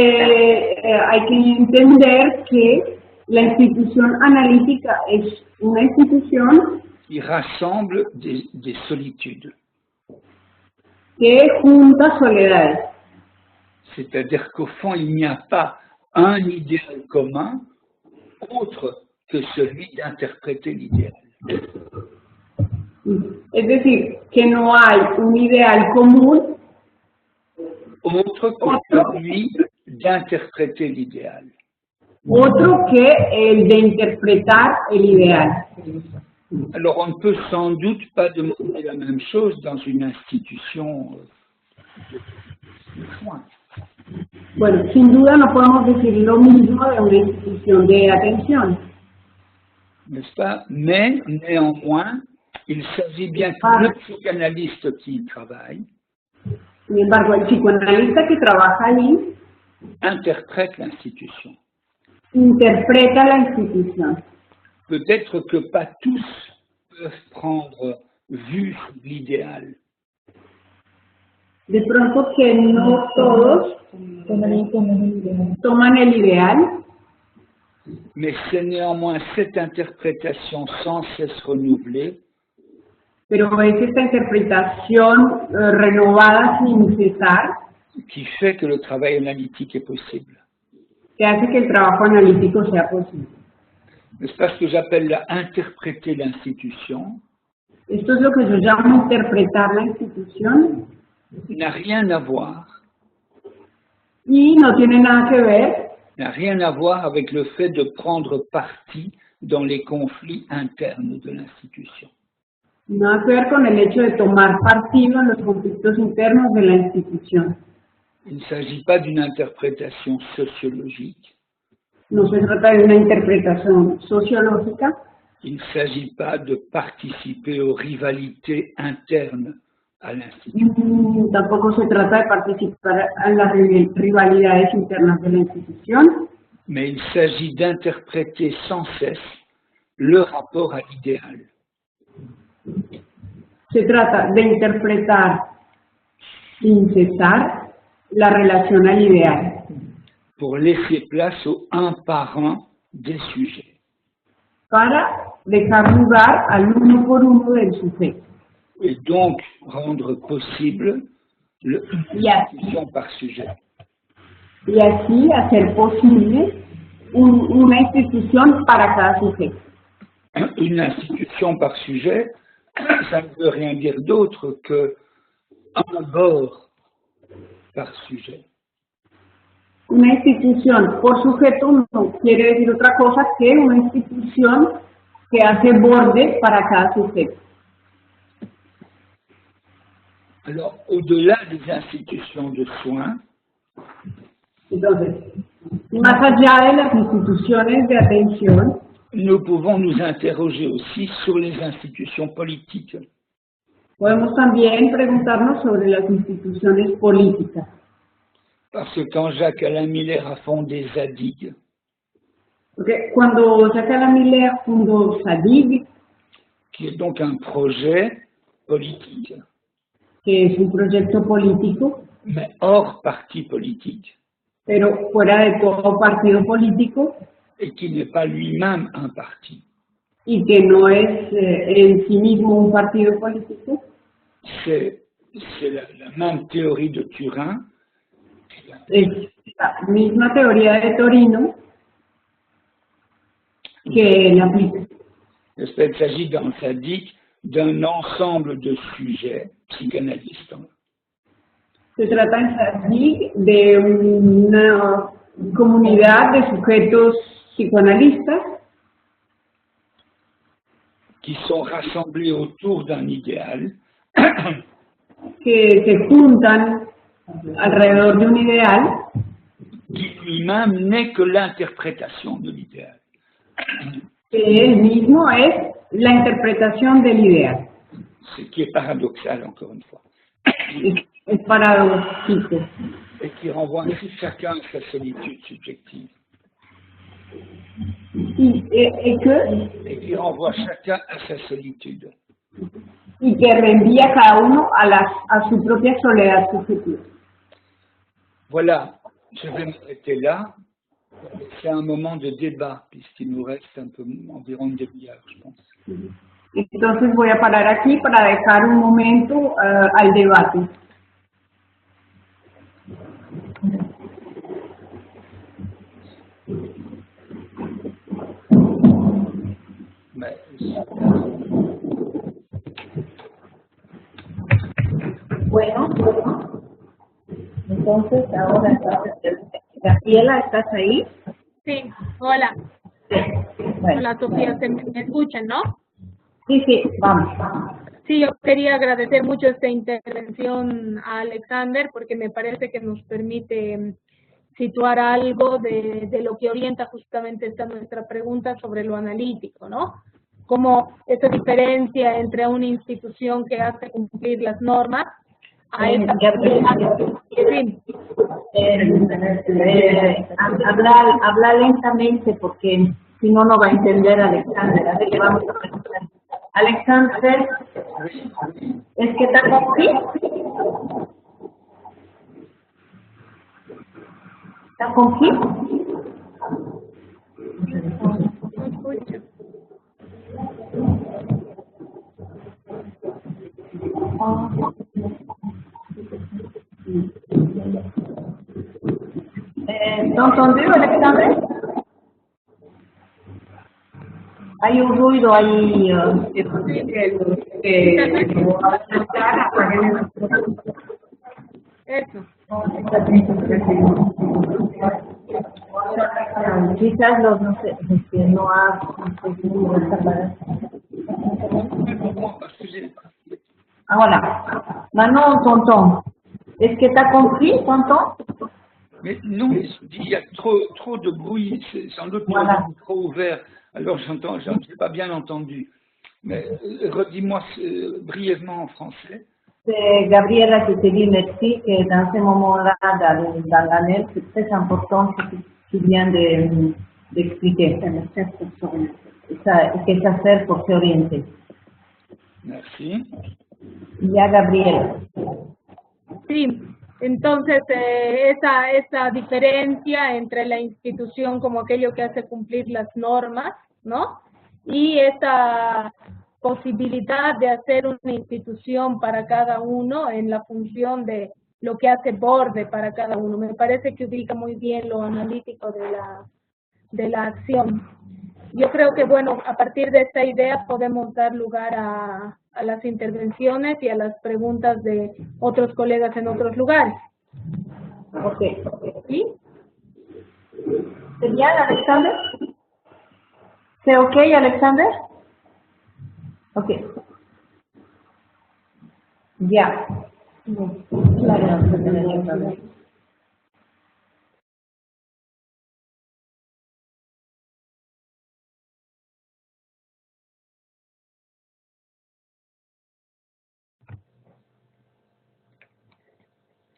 entender que la institución analítica es una institución qui rassemble des solitudes. que junta soledades. C'est-à-dire qu'au fond, il n'y a pas un idéal commun autre que celui d'interpréter l'idéal. Es decir, que no hay un ideal común Autre que celui d'interpréter l'idéal. otro que el de interpretar el ideal. Alors, on ne peut sans doute pas demander la même chose dans une institution de soins. Bueno, sin duda no podemos decir lo mismo de una institución de atención, N'est-ce pas? Mais, néanmoins, il s'agit bien que le psychanalyste qui y travaille sin embargo, el psicoanalista que trabaja allí interprète l'institution. interpreta la institución. Peut-être que pas tous peuvent prendre vue sur l'idéal, De pronto que no todos toman el ideal, mais c'est néanmoins cette interprétation sans cesse renouvelée pero es esta interpretación renovada sin cesar qui fait que le travail analytique est possible. que hace que el trabajo analítico sea posible. C'est pas ce que j'appelle là interpréter l'institution, Esto es lo que yo llamo interpretar la institución n'a rien à voir, y no tiene nada que ver, n'a rien à voir avec le fait de prendre parti dans les conflits internes de l'institution. nada que ver con el hecho de tomar partido en los conflictos internos de la institución. Il ne s'agit pas d'une interprétation sociologique, No se trata de una interpretación sociológica, il ne s'agit pas de participer aux rivalités internes à l'institution. tampoco se trata de participar en las rivalidades internas de la institución, Mais il s'agit d'interpréter sans cesse le rapport à l'idéal. se trata de interpretar sin cesar la relación al ideal, pour laisser place au un par un des sujets. para dejar lugar al uno por uno del sujeto. et donc rendre possible l'institution par sujet. Y así hacer posible una institución para cada sujeto. Une institution par sujet, ça ne veut rien dire d'autre que un bord par sujet. Una institución por sujeto no quiere decir otra cosa que una institución que hace borde para cada sujeto. Alors, au-delà des institutions de soins, Entonces, más allá de las instituciones de atención, nous pouvons nous interroger aussi sur les institutions politiques. podemos también preguntarnos sobre las instituciones políticas. Parce que quand Jacques-Alain Miller a fondé Zadig, Porque cuando Jacques-Alain Miller fundó Zadig, qui est donc un projet politique, que es un proyecto político, mais hors parti politique, pero fuera de todo partido político, et qui n'est pas lui-même un parti. y que no es en sí mismo un partido político, C'est la même théorie de Turin, es la misma teoría de Torino que él aplica. il s'agit dans Zadig d'un ensemble de sujets psychanalystes. Se trata en Zadig de una comunidad de sujetos psicoanalistas Qui sont rassemblés autour d'un idéal que se juntan alrededor de un ideal qui lui-même n'est que l'interprétation de l'idéal. que él mismo es la interpretación del ideal. Ce qui est paradoxal, encore une fois, Es paradójico et qui renvoie ainsi chacun à sa solitude subjective, et qui renvoie chacun à sa solitude. y que reenvía a cada uno a su propia soledad subjetiva. Voilà, je vais m'arrêter là. C'est un moment de débat, puisqu'il nous reste environ une demi-heure, je pense. Entonces voy a parar aquí para dejar un momento al debate. Mais, Bueno, entonces ahora Gabriela, ¿estás ahí? Sí, hola. Bueno, Hola, Sofía, ¿me escuchan, no? sí, vamos. Sí, yo quería agradecer mucho esta intervención a Alexander porque me parece que nos permite situar algo de lo que orienta justamente esta nuestra pregunta sobre lo analítico, ¿no? Como esa diferencia entre una institución que hace cumplir las normas a esta... Sí. Habla lentamente porque si no, no va a entender Alexander. A ver, le vamos a preguntar. Alexander, ¿es que está aquí? ¿Está con quién? No escucho. ¿T'as entendu, Alexander? Hay un ruido ahí. Eso. Quizás los, no sé, no ha... Voilà. Maintenant, tonton, est-ce que tu as compris, tonton? Mais non, il y a trop de bruit, c'est sans doute Voilà. le micro ouvert, alors je n'ai pas bien entendu. Mais redis-moi brièvement en français. C'est Gabriela qui te dit merci, que dans ce moment-là, dans l'année, c'est très important ce que tu viens d'expliquer. Que ça sert pour s'orienter. Merci. Ya, Gabriela. Sí, entonces esa diferencia entre la institución como aquello que hace cumplir las normas, ¿no? Y esta posibilidad de hacer una institución para cada uno en la función de lo que hace borde para cada uno. Me parece que ubica muy bien lo analítico de la acción. Yo creo que, bueno, a partir de esta idea podemos dar lugar a las intervenciones y a las preguntas de otros colegas en otros lugares. Ok. ¿Sí? ¿Señal, Alexander? ¿Se ok, Alexander? Ok. Ya.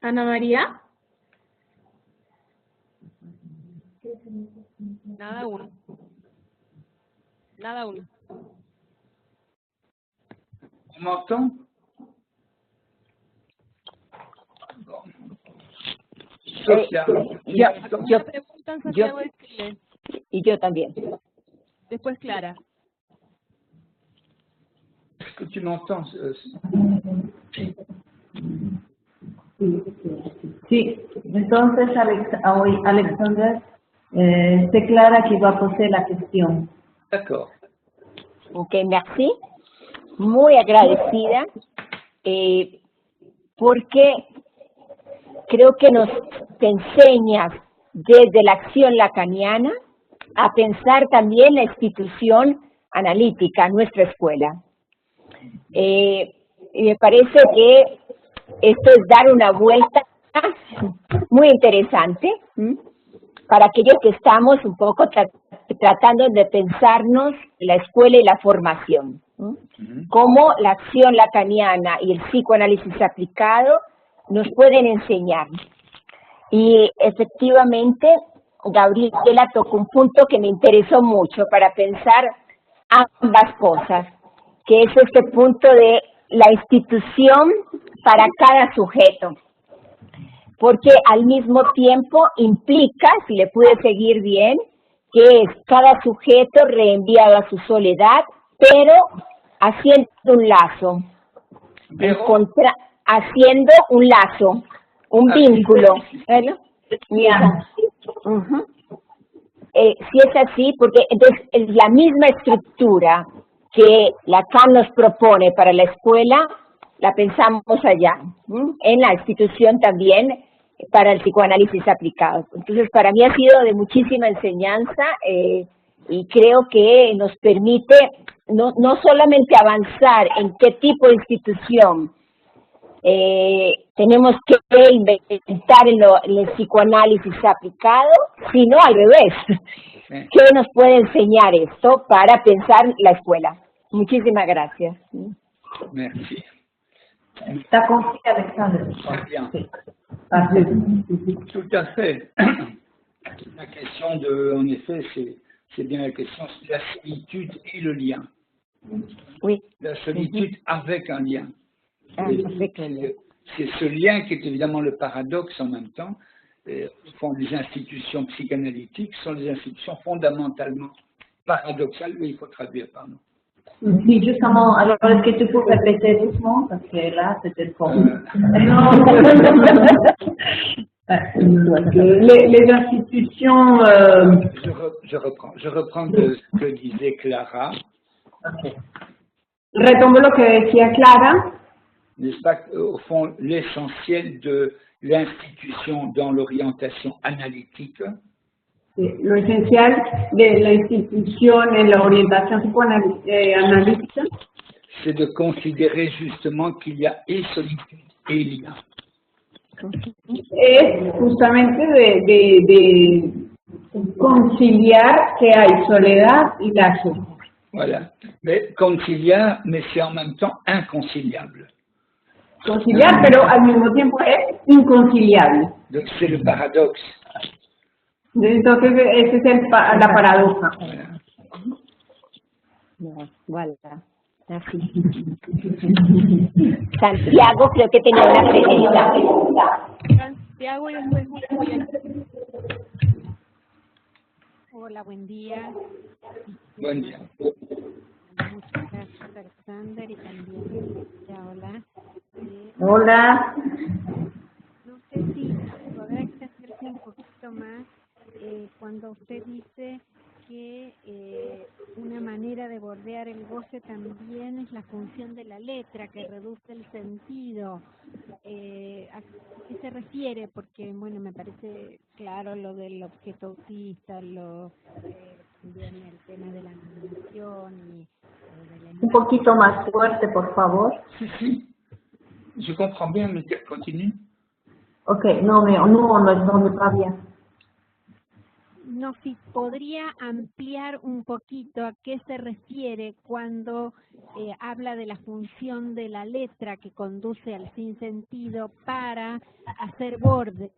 Ana María. Nada uno. Nada uno. On m'entend? Bon. Sophia, Una pregunta en Santiago de Chile. Y yo también. Después Clara. est-ce que tu m'entends? Sí, entonces Alexander declara que va a poseer la cuestión. D'accord. Ok, merci. Muy agradecida porque creo que nos enseñas desde la acción lacaniana a pensar también la institución analítica, nuestra escuela. Y me parece que esto es dar una vuelta muy interesante para aquellos que estamos un poco tratando de pensarnos la escuela y la formación. Cómo la acción lacaniana y el psicoanálisis aplicado nos pueden enseñar. Y efectivamente, Gabriela tocó un punto que me interesó mucho para pensar ambas cosas, que es este punto de la institución para cada sujeto, porque al mismo tiempo implica, si le pude seguir bien, que es cada sujeto reenviado a su soledad, pero haciendo un lazo, haciendo un lazo, un vínculo. ¿No? Si es así, porque entonces es la misma estructura que Lacan nos propone para la escuela, la pensamos allá, en la institución también, para el psicoanálisis aplicado. Entonces, para mí ha sido de muchísima enseñanza y creo que nos permite no solamente avanzar en qué tipo de institución tenemos que inventar en el psicoanálisis aplicado, sino al revés. ¿Qué nos puede enseñar esto para pensar la escuela? Muchísimas gracias. Merci. Está confiada, Alexander. Très bien. Sí. Tout à fait. La question en effet, c'est bien la question, c'est la solitude et le lien. Oui. La solitude avec un lien. C'est C'est ce lien qui est évidemment le paradoxe en même temps. Au fond, les institutions psychanalytiques sont des institutions fondamentalement paradoxales. Oui, il faut traduire, pardon. Sí, justement, alors est-ce que tu peux répéter doucement parce que là c'était trop. Les institutions. Je reprends de ce que disait Clara. Okay. Retomo lo que decía Clara. N'est-ce pas, au fond, l'essentiel de l'institution dans l'orientation analytique. Lo esencial de la institución en la orientación psicoanalítica c'est de considérer justement qu'il y a et solitude et lien. Es justamente de conciliar que hay soledad y lazo. Voilà. Mais conciliar, mais c'est en même temps inconciliable. Conciliar, pero al mismo tiempo es inconciliable. Donc c'est le paradoxe. Entonces, esa es la paradoja. Voilà. Así. Santiago creo que tenía una pregunta. Santiago y después Julián. Hola, buen día. Buen día. Muchas gracias. Gracias, Alexander, y también hola. Hola. No sé si podrá extenderse un poquito más cuando usted dice que una manera de bordear el goce también es la función de la letra, que reduce el sentido. ¿A qué se refiere? Porque, bueno, me parece claro lo del objeto autista, también el tema de la nominación y de la... Un poquito más fuerte, por favor. Si, si. Je comprends bien, mais continue. Ok, no me va bien. No, si podría ampliar un poquito a qué se refiere cuando habla de la función de la letra que conduce al sinsentido para hacer borde.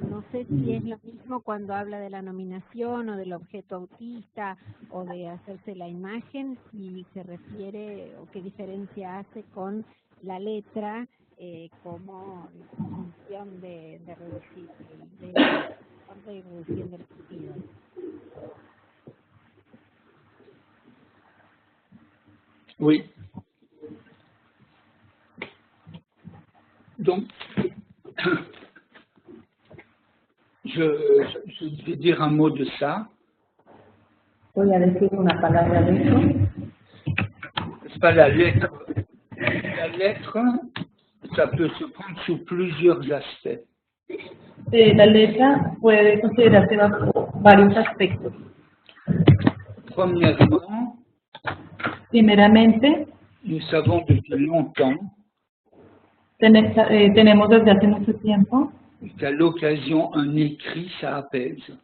No sé si es lo mismo cuando habla de la nominación o del objeto autista o de hacerse la imagen, si se refiere o qué diferencia hace con la letra como función de reducir, de reducción del sentido. Oui. Donc, je vais dire un mot de ça. Voy a decir una palabra de eso. C'est pas la lettre. La lettre, ça peut se prendre sous plusieurs aspects. La letra puede considerarse bajo varios aspectos. Premièrement, Primeramente, nous savons depuis longtemps tenemos desde hace mucho tiempo qu'à l'occasion, un écrit, ça apaise.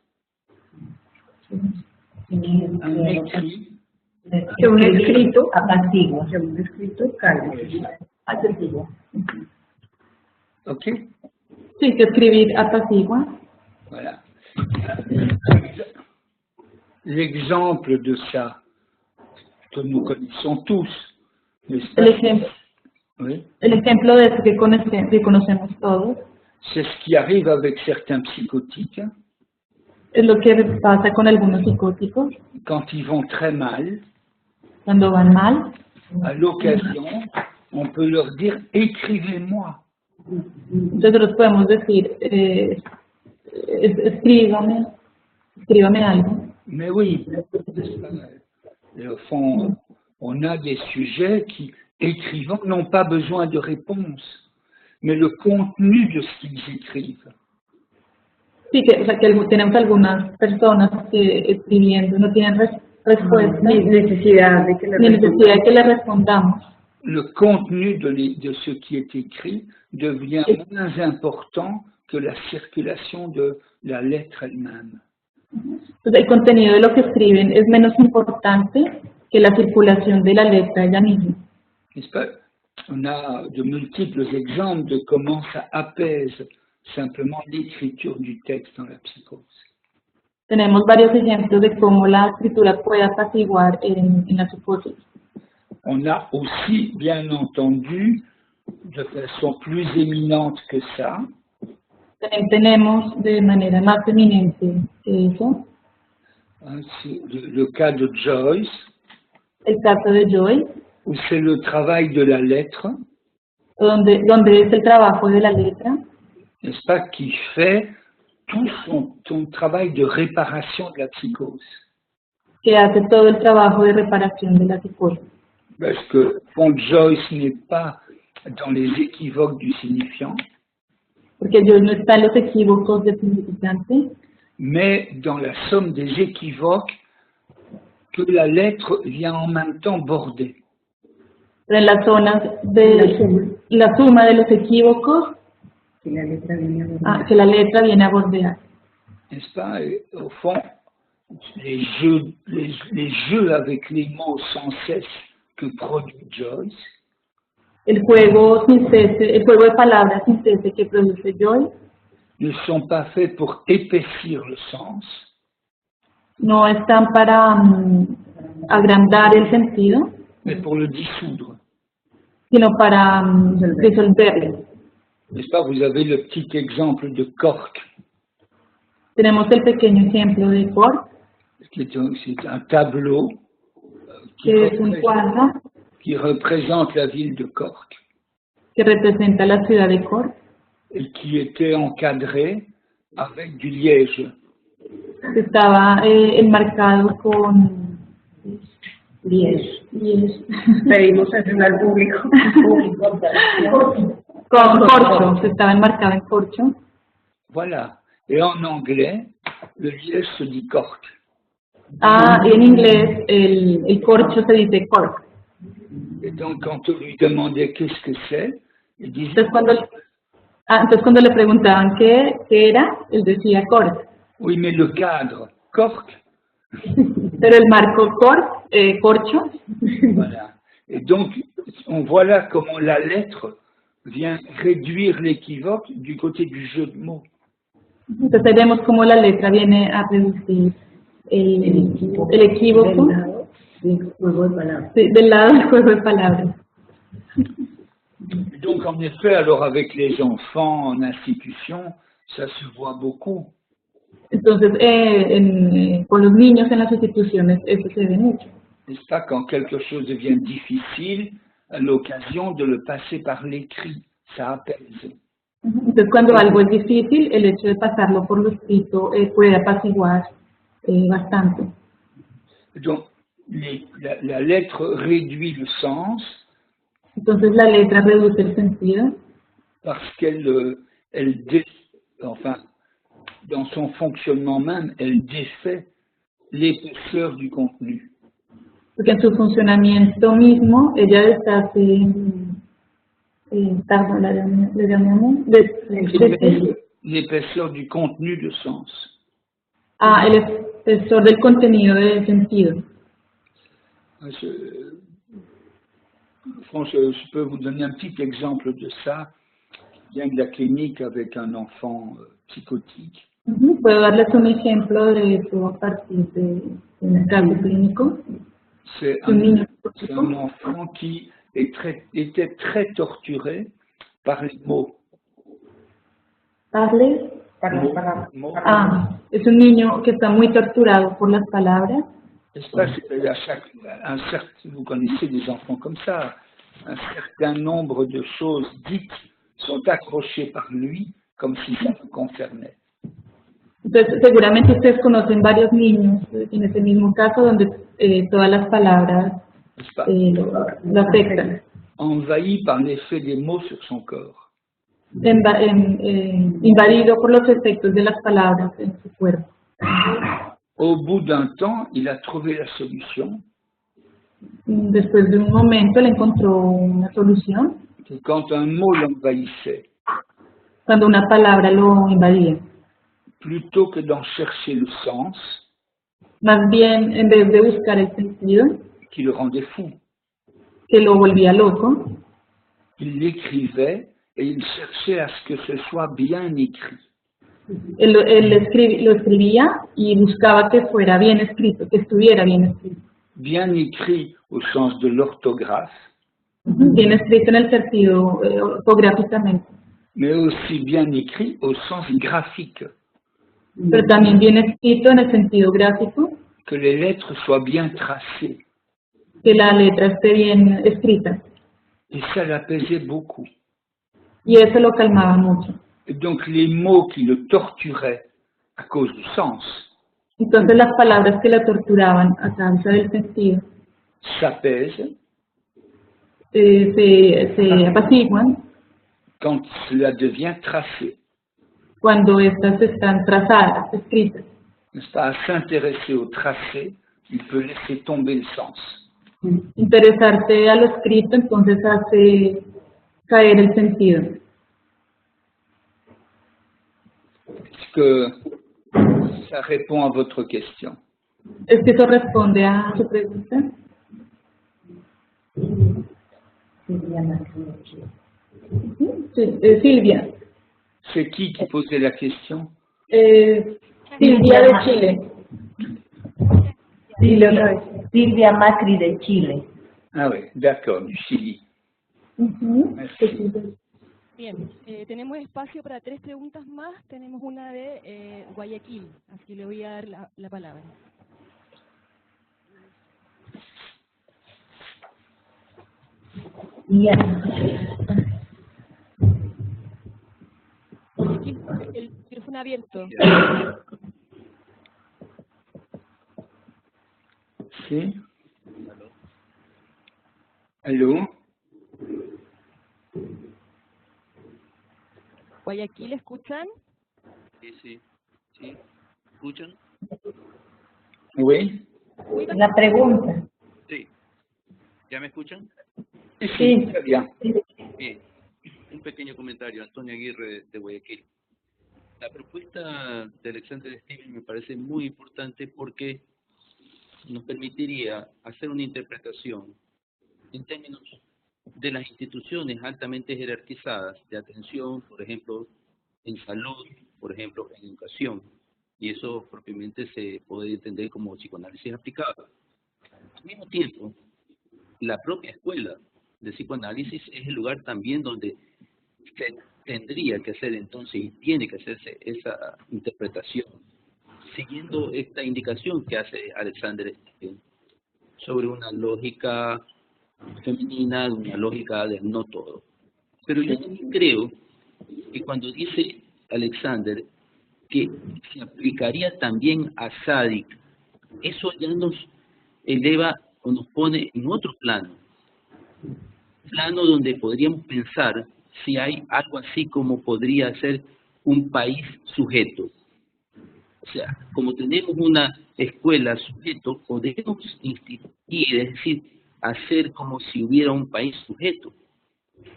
Un écrit, Que un escrito apacigua. que un escrito calma. Apacigua. ok? sí, que escribir apacigua. Voilà. L'exemple de ça, que nous connaissons tous, n'est-ce pas? Oui. El ejemplo de eso que conocemos todos C'est ce qui arrive avec certains psychotiques es lo que pasa con algunos psicóticos quand ils vont très mal. cuando van mal. À l'occasion, on peut leur dire « écrivez-moi ». Entonces nosotros podemos decir, escríbame algo. Mais oui, au fond, on a des sujets qui, écrivant, n'ont pas besoin de réponse, mais le contenu de ce qu'ils écrivent. Sí, que tenemos algunas personas que escribiendo no tienen respuesta Ni necesidad de que le respondamos. Le contenu de ce qui est écrit devient moins important que la circulation de la lettre elle-même. Entonces, el contenido de lo que escriben es menos importante que la circulación de la letra ella misma. N'est-ce pas? On a de multiples exemples de comment ça apaise simplement l'écriture du texte dans la psychose. Tenemos varios ejemplos de cómo la escritura puede apaciguar en la psicosis. On a aussi, bien entendu, de façon plus éminente que ça, También tenemos de manera más eminente que eso, le cas de Joyce, el caso de Joy, où c'est le travail de la lettre, donde es el trabajo de la letra, n'est-ce pas, qui fait tout son travail de réparation de la psychose. que hace todo el trabajo de reparación de la psicosis. Parce que Joyce n'est pas dans les équivoques du signifiant, Porque Joy no está en los equívocos del significante, mais dans la somme des équivoques que la lettre vient en même temps border. pero en las zonas de la suma de los equívocos que la letra viene a bordear. que la letra viene a bordear. N'est-ce pas? Et au fond, les jeux avec les mots sans cesse que produit Joyce, El juego de palabras sin cese que produce Joy ne sont pas faits pour épaissir le sens, no están para agrandar el sentido, mais pour le dissoudre. sino para disolverlo. N'est-ce pas? Vous avez le petit exemple de Cork, Tenemos el pequeño ejemplo de Cork, qui est c'est un tableau que es un cuadro qui représente la ville de Cork que representa la ciudad de Cork, et qui était encadré avec du liège. que estaba enmarcado con Liège. liège. Pedimos ayuda al público. Con corcho, que estaba enmarcado en corcho. Voilà. Et en anglais, le liège se dit cork. Ah, y en inglés el corcho se dice cork. Et donc, quand on lui demandait qu'est-ce que c'est, il disait Entonces cuando le preguntaban qué era, él decía cork. oui, mais le cadre, cork. Pero el marco corcho. Voilà. Et donc, on voit là comment la lettre vient réduire l'équivoque du côté du jeu de mots. Entonces ahí vemos cómo la letra viene a reducir el equívoco del lado del juego de palabras. Donc, en effet, alors avec les enfants en institution, ça se voit beaucoup. Entonces, con los niños en las instituciones eso se ve mucho. N'est-ce pas, quand quelque chose devient difficile, à l'occasion de le passer par l'écrit, ça apaise. Entonces, cuando algo es difícil, el hecho de pasarlo por lo escrito puede apaciguar bastante. Donc, la lettre réduit le sens Entonces, la letra reduce el sentido parce enfin, dans son fonctionnement même, elle défait l'épaisseur du contenu. porque en su funcionamiento mismo ella deshace L'épaisseur du contenu de sens. el espesor del contenido de sentido. Franchement, je peux vous donner un petit exemple de ça, qui vient de la clinique avec un enfant psychotique. Puedo darles un ejemplo de eso a partir de un caso clínico. C'est un enfant qui était très torturé par les mots. Mots. Es un niño que está muy torturado por las palabras. Vous connaissez des enfants comme ça. Un certain nombre de choses dites sont accrochées par lui comme si ça le concernait. Entonces, seguramente ustedes conocen varios niños en ese mismo caso donde todas las palabras lo afectan. Envahi par l'effet des mots sur son corps. Invadido por los efectos de las palabras en su cuerpo. Au bout d'un temps, il a trouvé la solution. Después de un momento, él encontró una solución. Que quand un mot l'envahissait, cuando una palabra lo invadía, plutôt que d'en chercher le sens, más bien en vez de buscar el sentido, qui le rendait fou, que lo volvía loco, il l'écrivait et il cherchait à ce que ce soit bien écrit. Él lo escribía y buscaba que fuera bien escrito, que estuviera bien escrito. Bien écrit au sens de l'orthographe, bien escrito en el sentido ortográficamente, mais aussi bien écrit au sens graphique. Pero también bien escrito en el sentido gráfico, que les lettres soient bien tracées. Que la letra esté bien escrita. Et ça l'apaisait beaucoup. Y eso lo calmaba mucho. Et donc les mots qui le torturaient à cause du sens, entonces las palabras que la torturaban a causa del sentido, s'apaisent, se apaciguan quand cela devient tracé. Cuando estas están trazadas, escritas. N'est-ce pas, à s'intéresser au tracé, il peut laisser tomber le sens. Interesarse a lo escrito, entonces hace caer el sentido. Est-ce que ça répond à votre question? ¿Es que eso responde a su pregunta? Silvia. C'est qui posait la question? Silvia de Chile. Silvia Macri de Chile. Ah oui, d'accord, du Chili. Merci. Bien, tenemos espacio para 3 preguntas más. Tenemos una de Guayaquil, así le voy a dar la palabra. El micrófono abierto. Sí. ¿Aló? Guayaquil, ¿escuchan? Sí. ¿Escuchan? Oui. La pregunta. Sí. ¿Ya me escuchan? Sí, très bien. Bien. Un pequeño comentario. Antonio Aguirre, de Guayaquil. La propuesta de Alexander Stevens me parece muy importante porque nos permitiría hacer una interpretación en términos de las instituciones altamente jerarquizadas de atención, por ejemplo, en salud, por ejemplo, en educación, y eso propiamente se puede entender como psicoanálisis aplicado. Al mismo tiempo, la propia escuela de psicoanálisis es el lugar también donde se tendría que hacer entonces y tiene que hacerse esa interpretación, siguiendo esta indicación que hace Alexander Stevens sobre una lógica femenina, una lógica del no todo. Pero yo también creo que cuando dice Alexander que se aplicaría también a Sádic, eso ya nos eleva o nos pone en otro plano donde podríamos pensar si hay algo así como podría ser un país sujeto. O sea, como tenemos una escuela sujeto, podemos instituir, es decir, hacer como si hubiera un país sujeto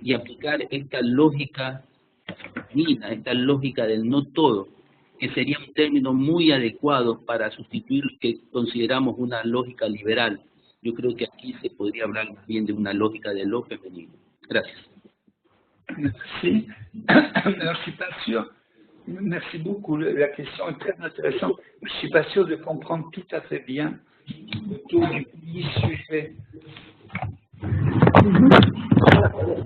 y aplicar esta lógica femenina, esta lógica del no todo, que sería un término muy adecuado para sustituir lo que consideramos una lógica liberal. Yo creo que aquí se podría hablar más bien de una lógica de lo femenino. Gracias. Merci. Alors, je suis pas sûr. Merci beaucoup. La question est très intéressante. Je suis pas sûr de comprendre tout à fait bien autour du pays sujet.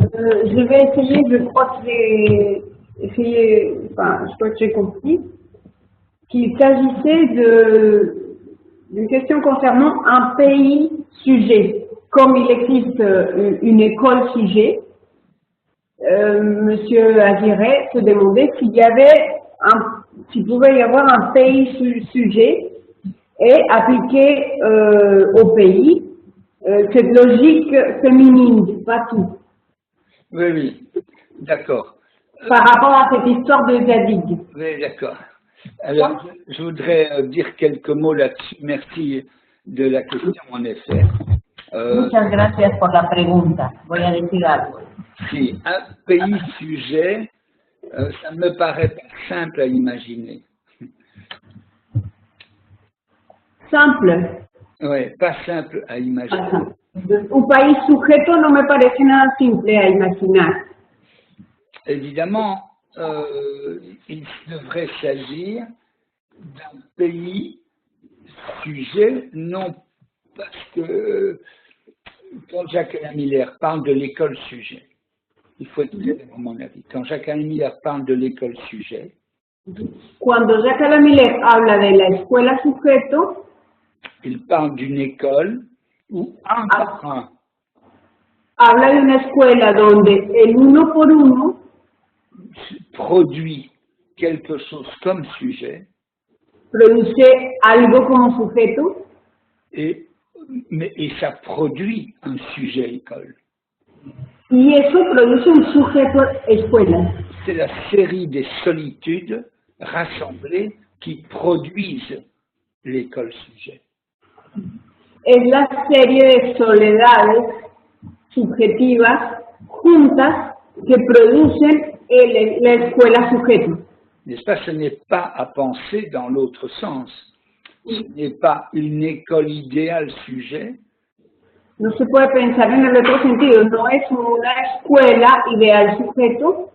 Je vais essayer, je crois que j'ai compris qu'il s'agissait d'une question concernant un pays sujet. Comme il existe une école sujet, Monsieur Aguirre se demandait s'il pouvait y avoir un pays sujet et appliquer au pays cette logique féminine, pas tout. Oui, d'accord. Par rapport à cette histoire de Zadig. Oui, d'accord. Alors, je voudrais dire quelques mots là-dessus. Merci de la question, en effet. Muchas gracias por la pregunta. Voy a decir algo. Si, un pays sujet, ça me paraît pas simple à imaginer. Simple. Oui, pas simple à imaginer. Un país sujeto no me parece nada simple a imaginar. Évidemment, il devrait s'agir d'un pays sujet, non parce que quand Jacques-Alain Miller parle de l'école sujet, il faut être clair à mon avis, quand Jacques-Alain Miller parle de l'école sujet, Cuando Jacques-Alain Miller habla de la escuela sujeto, il parle d'une école où un par un, habla de una escuela donde el uno por uno produit quelque chose comme sujet, produce algo como sujeto et ça produit un sujet école. y eso produce un sujeto escuela. C'est la série des solitudes rassemblées qui produisent l'école sujet. Es la serie de soledades subjetivas juntas que producen la escuela sujeto. N'est-ce pas? Ce n'est pas à penser dans l'autre sens. Ce n'est pas une école idéale sujet. No se puede pensar en el otro sentido, no es una escuela ideal sujeto,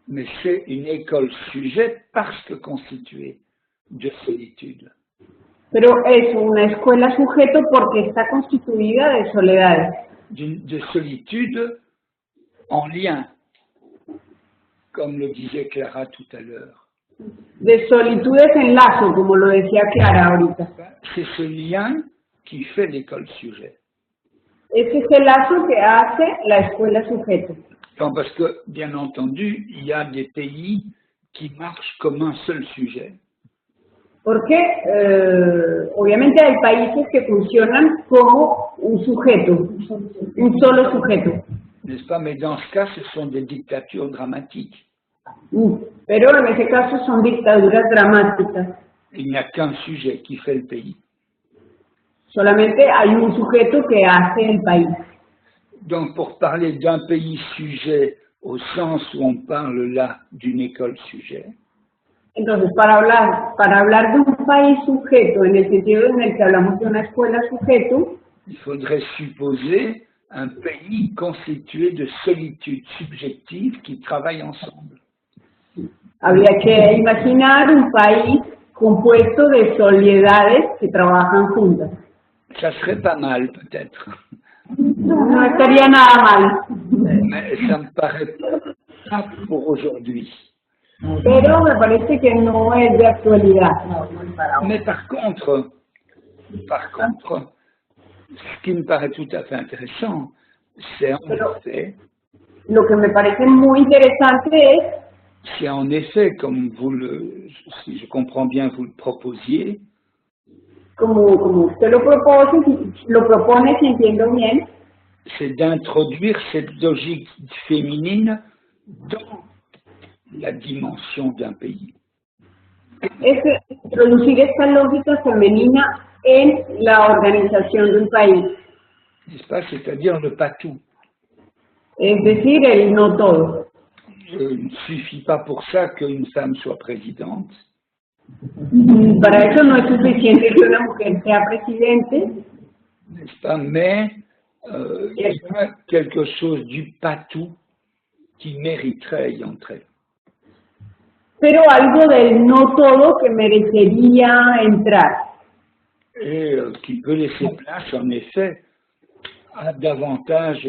Mais c'est une école sujet parce que constituée de solitude. pero es una escuela sujeto porque está constituida de soledades. De solitude en lien, comme le disait Clara tout à l'heure. De solitudes en lazo, como lo decía Clara ahorita. C'est ce lien qui fait l'école sujet. Ese es el lazo que hace la escuela sujeto. Non, parce que, bien entendu, il y a des pays qui marchent comme un seul sujet. Porque obviamente hay países que funcionan como un sujeto, un solo sujeto. N'est-ce pas? Mais dans ce cas, ce sont des dictatures dramatiques. Pero en ese caso son dictaduras dramáticas. Il n'y a qu'un sujet qui fait le pays. Solamente hay un sujeto que hace el país. Donc, pour parler d'un pays sujet au sens où on parle là d'une école sujet, Entonces, para hablar de un país sujeto, en el sentido en el que hablamos de una escuela sujeto, il faudrait supposer un pays constitué de solitudes subjectives qui travaillent ensemble. habría que imaginar un país compuesto de soledades que trabajan juntas. Ça serait pas mal, peut-être. No estaría nada mal, Mais ça me paraît pas pour aujourd'hui. pero me parece que no es de actualidad. Mais par contre, ce qui me paraît tout à fait intéressant, c'est en effet, Lo que me parece muy interesante es, comme si je comprends bien, vous le proposiez, como usted lo propone, si entiendo bien, c'est d'introduire cette logique féminine dans la dimension d'un pays. es introducir esta lógica femenina en la organización de un país, N'est-ce pas? C'est-à-dire le pas tout. es decir, el no todo. Il ne suffit pas pour ça qu'une femme soit présidente. Para eso no es suficiente que una mujer sea presidente, N'est-ce pas? Mais il y a quelque chose du pas tout qui mériterait y entrer. pero algo del no todo que merecería entrar. Et qui peut laisser place, en effet, à davantage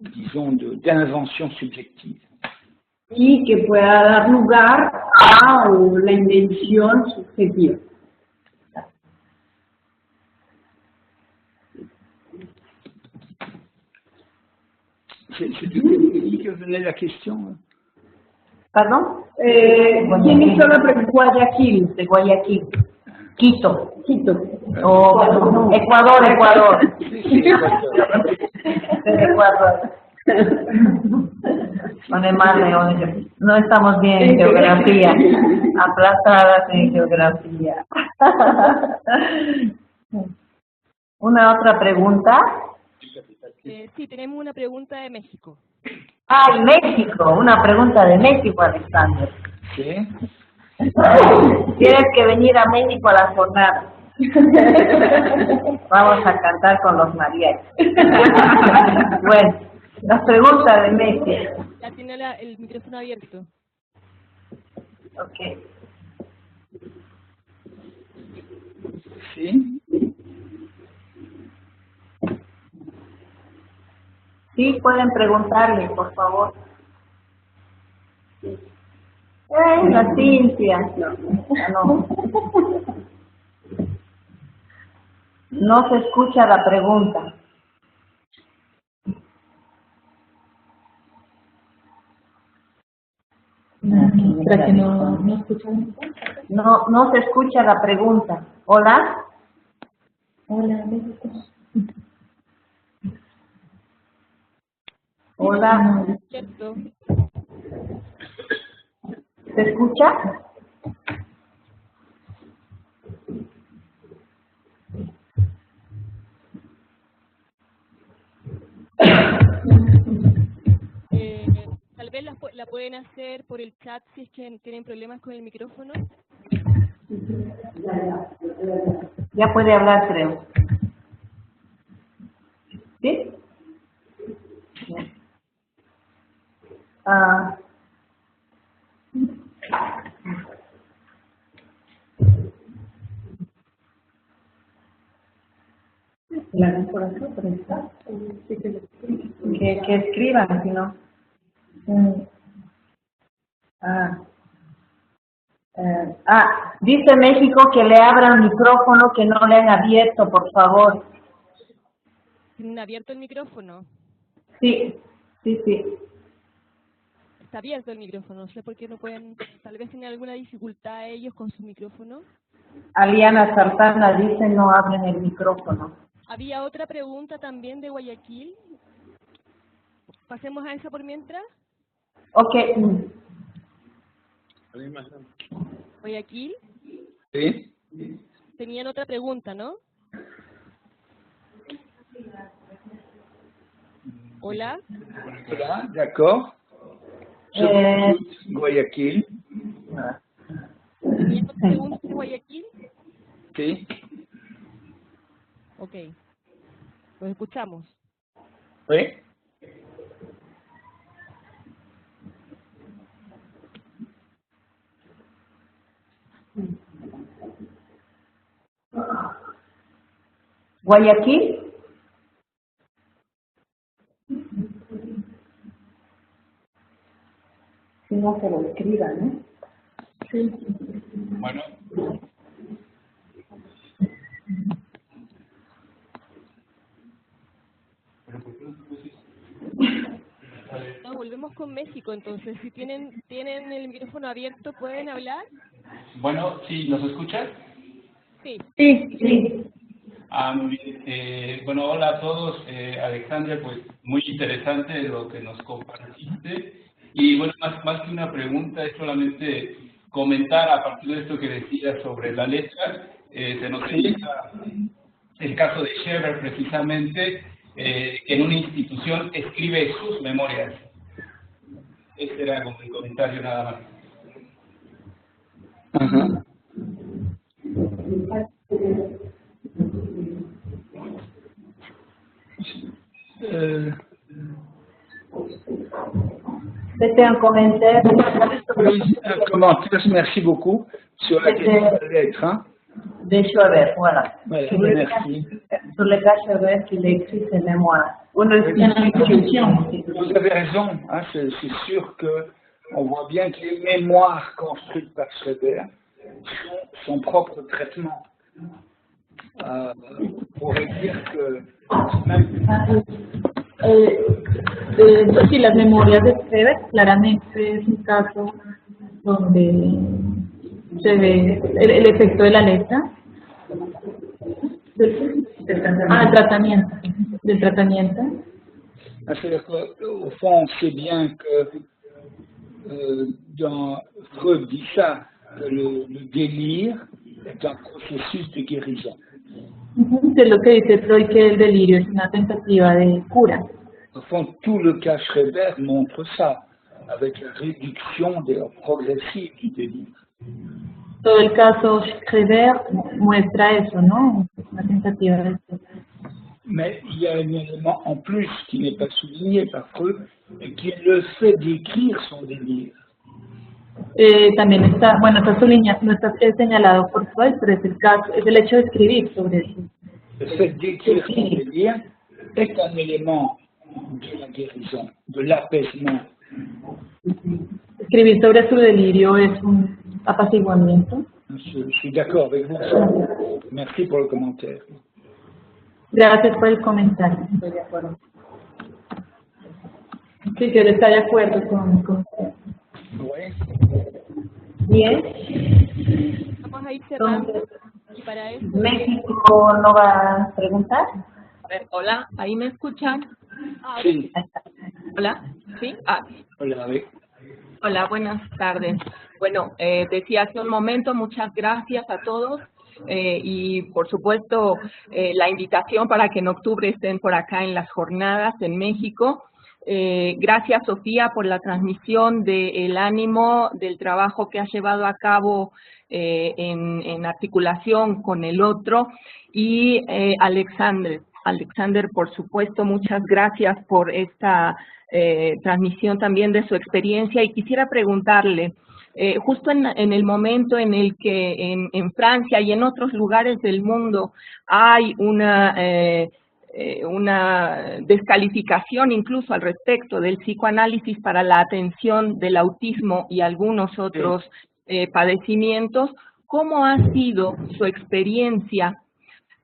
d'invention subjective. Y que pueda dar lugar a la invención subjetiva. C'est de quel pays que venait la question? ¿Perdón? ¿Quién hizo la pregunta? Guayaquil. De Guayaquil. Quito. Quito. O Ecuador. Sí, De Ecuador. No estamos bien en geografía. Aplastadas en geografía. ¿Una otra pregunta? Sí, tenemos una pregunta de México. Ah, México. Una pregunta de México, Alexander. Sí. Tienes que venir a México a la jornada. Vamos a cantar con los mariachis. Bueno, las preguntas de México. Ya tiene el micrófono abierto. Ok. Sí. Sí, pueden preguntarle, por favor. La Cintia. No. No se escucha la pregunta. ¿Para que no escuchan? No se escucha la pregunta. ¿Hola? Hola, México. Hola. ¿Cierto? ¿Se escucha? Tal vez la pueden hacer por el chat si es que tienen problemas con el micrófono. Ya puede hablar, creo. ¿Sí? Bien. Que escriban, si no. Dice México que le abran micrófono que no le han abierto, por favor. ¿Tienen abierto el micrófono? Sí, sí, sí. Está abierto el micrófono, no sé por qué no pueden, tal vez tienen alguna dificultad ellos con su micrófono. Aliana Sartana dice no abren el micrófono. Había otra pregunta también de Guayaquil. Pasemos a esa por mientras. Ok. Guayaquil. Sí. Tenían otra pregunta, ¿no? Hola. Hola, d'accord. Je vous écoute, Guayaquil. ¿Tenían otra pregunta de Guayaquil? Sí. Ok. Los escuchamos. Oui. Guayaquil. Si no se lo escriban, ¿no? Sí. Bueno. No, volvemos con México, entonces, si tienen el micrófono abierto, ¿pueden hablar? Bueno, sí, ¿nos escuchas? Sí. Sí, sí. Muy bien. Bueno, hola a todos. Alexandra, pues muy interesante lo que nos compartiste. Y bueno, más que una pregunta, es solamente comentar a partir de esto que decías sobre la letra. Se nos decía el caso de Scherer, precisamente, que en una institución escribe sus memorias. Este era como el comentario nada más. Ajá. C'était un commentaire. Oui, un commentaire, merci beaucoup, sur la question de la lettre. Hein. De Schreiber, voilà. Voilà, Sur le merci. Sur le cas Schreiber qu'il a écrit ses mémoires. Una institución. Vous avez raison, hein, c'est sûr que on voit bien que les mémoires construites par Schreiber sont son propre traitement. On pourrait dire que même Sí, las memorias de Schreiber claramente es un caso donde se ve el efecto de la letra. Del tratamiento. Del tratamiento. c'est-à-dire qu'au fond, on sait bien que dans Freud dit ça, que le délire est un processus de guérison. Es lo que dice Freud, que el delirio es una tentativa de cura. Au fond, tout le cas Schreiber montre ça, avec la réduction progressive du délire. Todo el caso Schreiber muestra eso, ¿no? Una tentativa de cura. Mais il y a un élément en plus qui n'est pas souligné par Freud, et qui est le fait d'écrire son délire. También está, bueno, no está señalado por Freud, pero es el caso, es el hecho de escribir sobre eso. Le fait d'écrire son délire est un élément de la guérison, de l'apaisement. Escribir sobre su delirio es un apaciguamiento. Je suis d'accord avec vous. Merci pour le commentaire. Gracias por el comentario. Estoy de acuerdo. Sí, que él está de acuerdo con usted. Oui. Bien. Vamos a ir cerrando. Y para eso... ¿México no va a preguntar? A ver, hola, ¿ahí me escuchan? Sí. Hola, ¿sí? Hola, oui. Hola, buenas tardes. Bueno, decía hace un momento, muchas gracias a todos y por supuesto la invitación para que en octubre estén por acá en las jornadas en México. Gracias, Sofía, por la transmisión del ánimo del trabajo que has llevado a cabo en articulación con el otro. Y Alexander, por supuesto, muchas gracias por esta transmisión también de su experiencia. Y quisiera preguntarle, justo en el momento en el que en Francia y en otros lugares del mundo hay una descalificación incluso al respecto del psicoanálisis para la atención del autismo y algunos otros padecimientos, ¿cómo ha sido su experiencia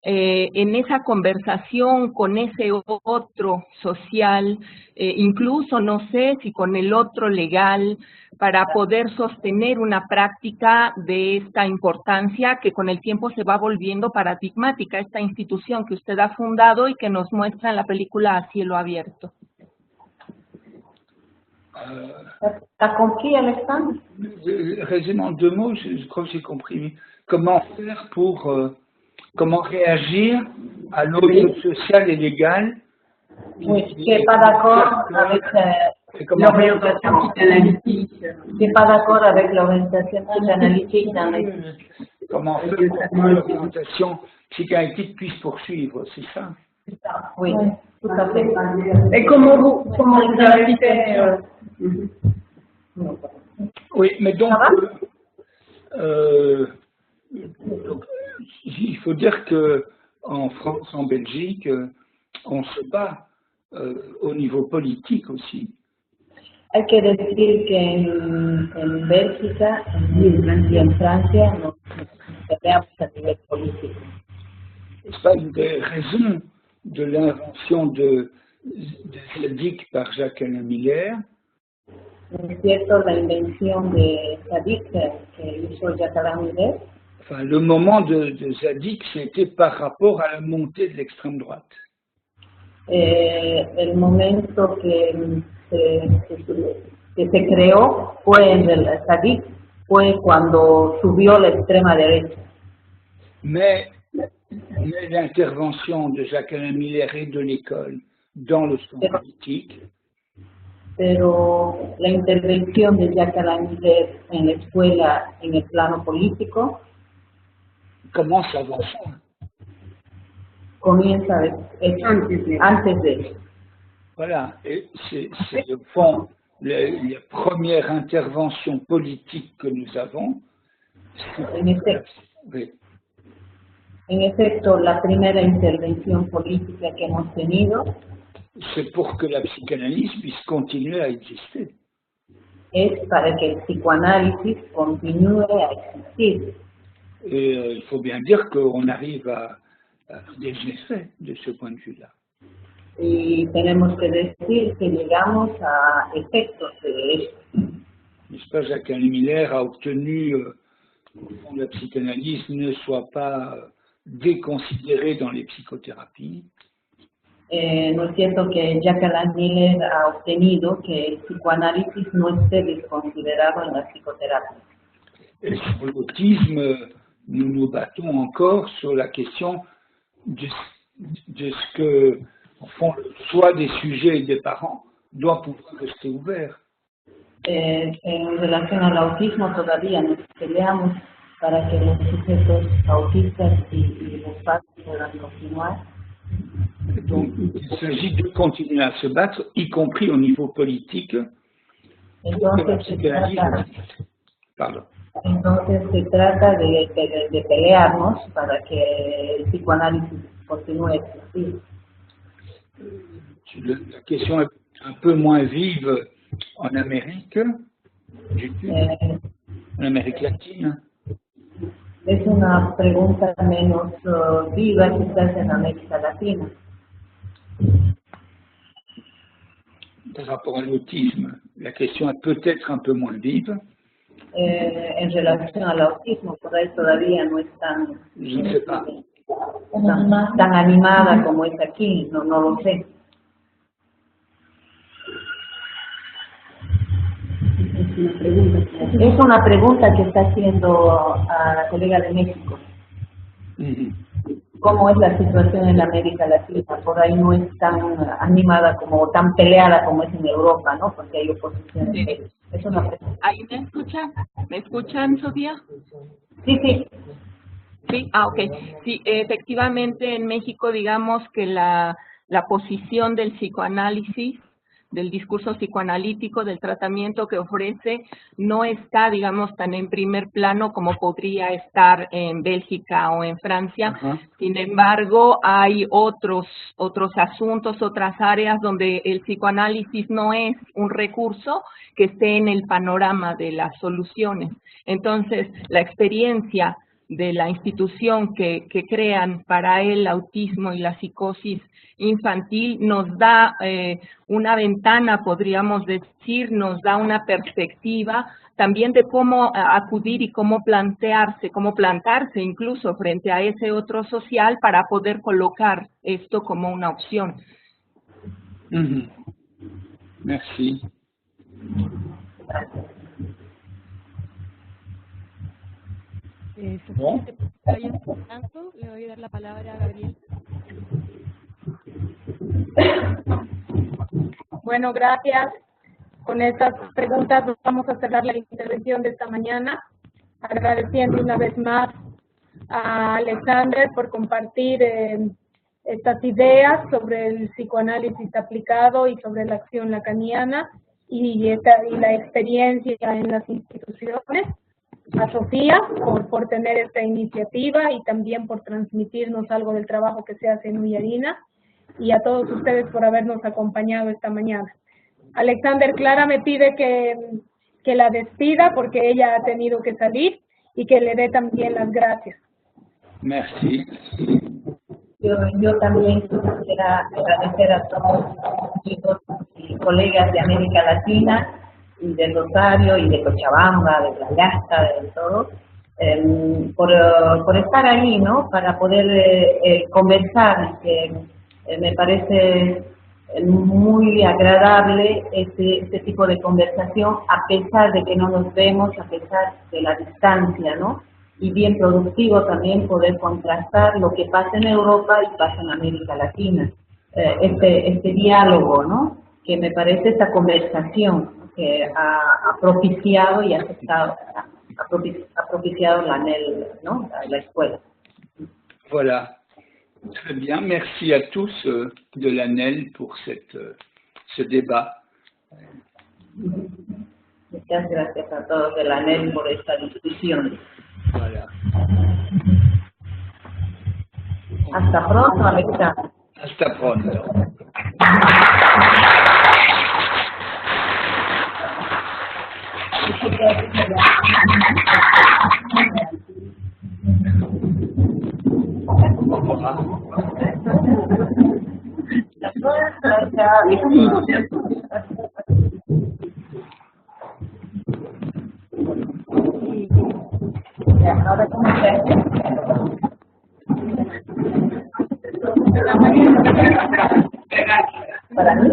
en esa conversación con ese otro social, incluso no sé si con el otro legal, para poder sostener una práctica de esta importancia que con el tiempo se va volviendo paradigmática, esta institución que usted ha fundado y que nos muestra en la película A Cielo Abierto. ¿T'as compris, Alexandre? Résume en 2 mots, je crois que j'ai compris. Comment faire pour, comment réagir à l'ordre social et légal? Oui, qui n'est pas d'accord avec l'orientation psychanalytique. Qui n'est pas d'accord avec l'orientation psychanalytique dans les... Comment faire pour que l'orientation psychanalytique puisse poursuivre, c'est ça? Oui, tout à fait. Et comment vous avez fait Oui, mais donc, donc, il faut dire que en France, en Belgique, on se bat au niveau politique aussi. Hay que decir que en Bélgica y en Francia nos peleamos a nivel político. C'est pas une des raisons de l'invention de Zadig par Jacques-Alain Miller. Es cierto, la invención de Zadig que hizo Jacques-Alain Miller. Enfin, le moment de Zadig, c'était par rapport à la montée de l'extrême droite. El momento que se creó fue en el Zadig, fue cuando subió la extrema derecha. Mais l'intervention de Jacques-Alain Miller et de l'école dans le champ politique. Pero la intervención de Jacques-Alain Miller en la escuela, en el plano político, commence avant ça. Comienza antes de eso. Voilà, et c'est au fond la première intervention politique que nous avons. En efecto, la primera intervención política que hemos tenido c'est pour que la psychanalyse puisse continuer à exister. Es para que el psicoanálisis continúe a existir. Et il faut bien dire qu'on arrive à des effets de ce point de vue-là. Y tenemos que decir que llegamos a efectos de esto. N'est-ce pas, Jacques-Alain Miller a obtenu que la psychanalyse ne soit pas déconsidérée dans les psychothérapies. No es cierto que Jacques-Alain Miller ha obtenido que el psicoanálisis no esté desconsiderado en la psicoterapia. Et sur l'autisme, nous nous battons encore sur la question de ce que, au fond, le choix des sujets et des parents doit pouvoir rester ouvert. En relación al autismo todavía nos peleamos para que los sujetos autistas y los padres puedan continuar. Donc, il s'agit de continuer à se battre, y compris au niveau politique. Entonces se trata de pelearnos para que el psicoanálisis continúe a existir. La question est un peu moins vive en Amérique, en Amérique latine. Es una pregunta menos viva quizás en América Latina. Par rapport à l'autisme, la question est peut-être un peu moins vive. En relación al autismo, por ahí todavía no es tan, je ne sais pas. tan animada como es aquí, no lo sé. Es una pregunta que está haciendo a la colega de México. ¿Cómo es la situación en América Latina? Por ahí no es tan animada como, tan peleada como es en Europa, ¿no? Porque hay oposición. Sí. Es una pregunta. ¿Ahí me escuchan? ¿Me escuchan, Sofía? Sí, sí. Sí, ok. Sí, efectivamente en México digamos que la posición del psicoanálisis, del discurso psicoanalítico, del tratamiento que ofrece, no está, digamos, tan en primer plano como podría estar en Bélgica o en Francia. Sin embargo, hay otros asuntos, otras áreas donde el psicoanálisis no es un recurso que esté en el panorama de las soluciones. Entonces, la experiencia de la institución que crean para el autismo y la psicosis infantil nos da una ventana, podríamos decir, nos da una perspectiva también de cómo acudir y cómo plantarse incluso frente a ese otro social para poder colocar esto como una opción. Merci. Suficiente por que vayan tanto, le voy a dar la palabra a Gabriel. Bueno, gracias. Con estas preguntas vamos a cerrar la intervención de esta mañana, agradeciendo una vez más a Alexander por compartir estas ideas sobre el psicoanálisis aplicado y sobre la acción lacaniana y la experiencia en las instituciones. A Sofía por tener esta iniciativa y también por transmitirnos algo del trabajo que se hace en Uyarina, y a todos ustedes por habernos acompañado esta mañana. Alexander, Clara me pide que la despida porque ella ha tenido que salir y que le dé también las gracias. Merci. Yo también quisiera agradecer a todos los chicos y colegas de América Latina y de Rosario y de Cochabamba, de Playasta, de todo, por estar ahí, ¿no? Para poder conversar. Me parece muy agradable este tipo de conversación, a pesar de que no nos vemos, a pesar de la distancia, ¿no? Y bien productivo también poder contrastar lo que pasa en Europa y pasa en América Latina. Este diálogo, ¿no? Que me parece esta conversación que ha propiciado y ha propiciado la ANEL, ¿no? La escuela. Voilà. Très bien. Merci à tous de l'ANEL pour ce débat. Muchas gracias a todos de la ANEL por esta discusión. Voilà. Hasta pronto, Alexander. Hasta pronto. Ahora, ¿cómo se hace? Para mí.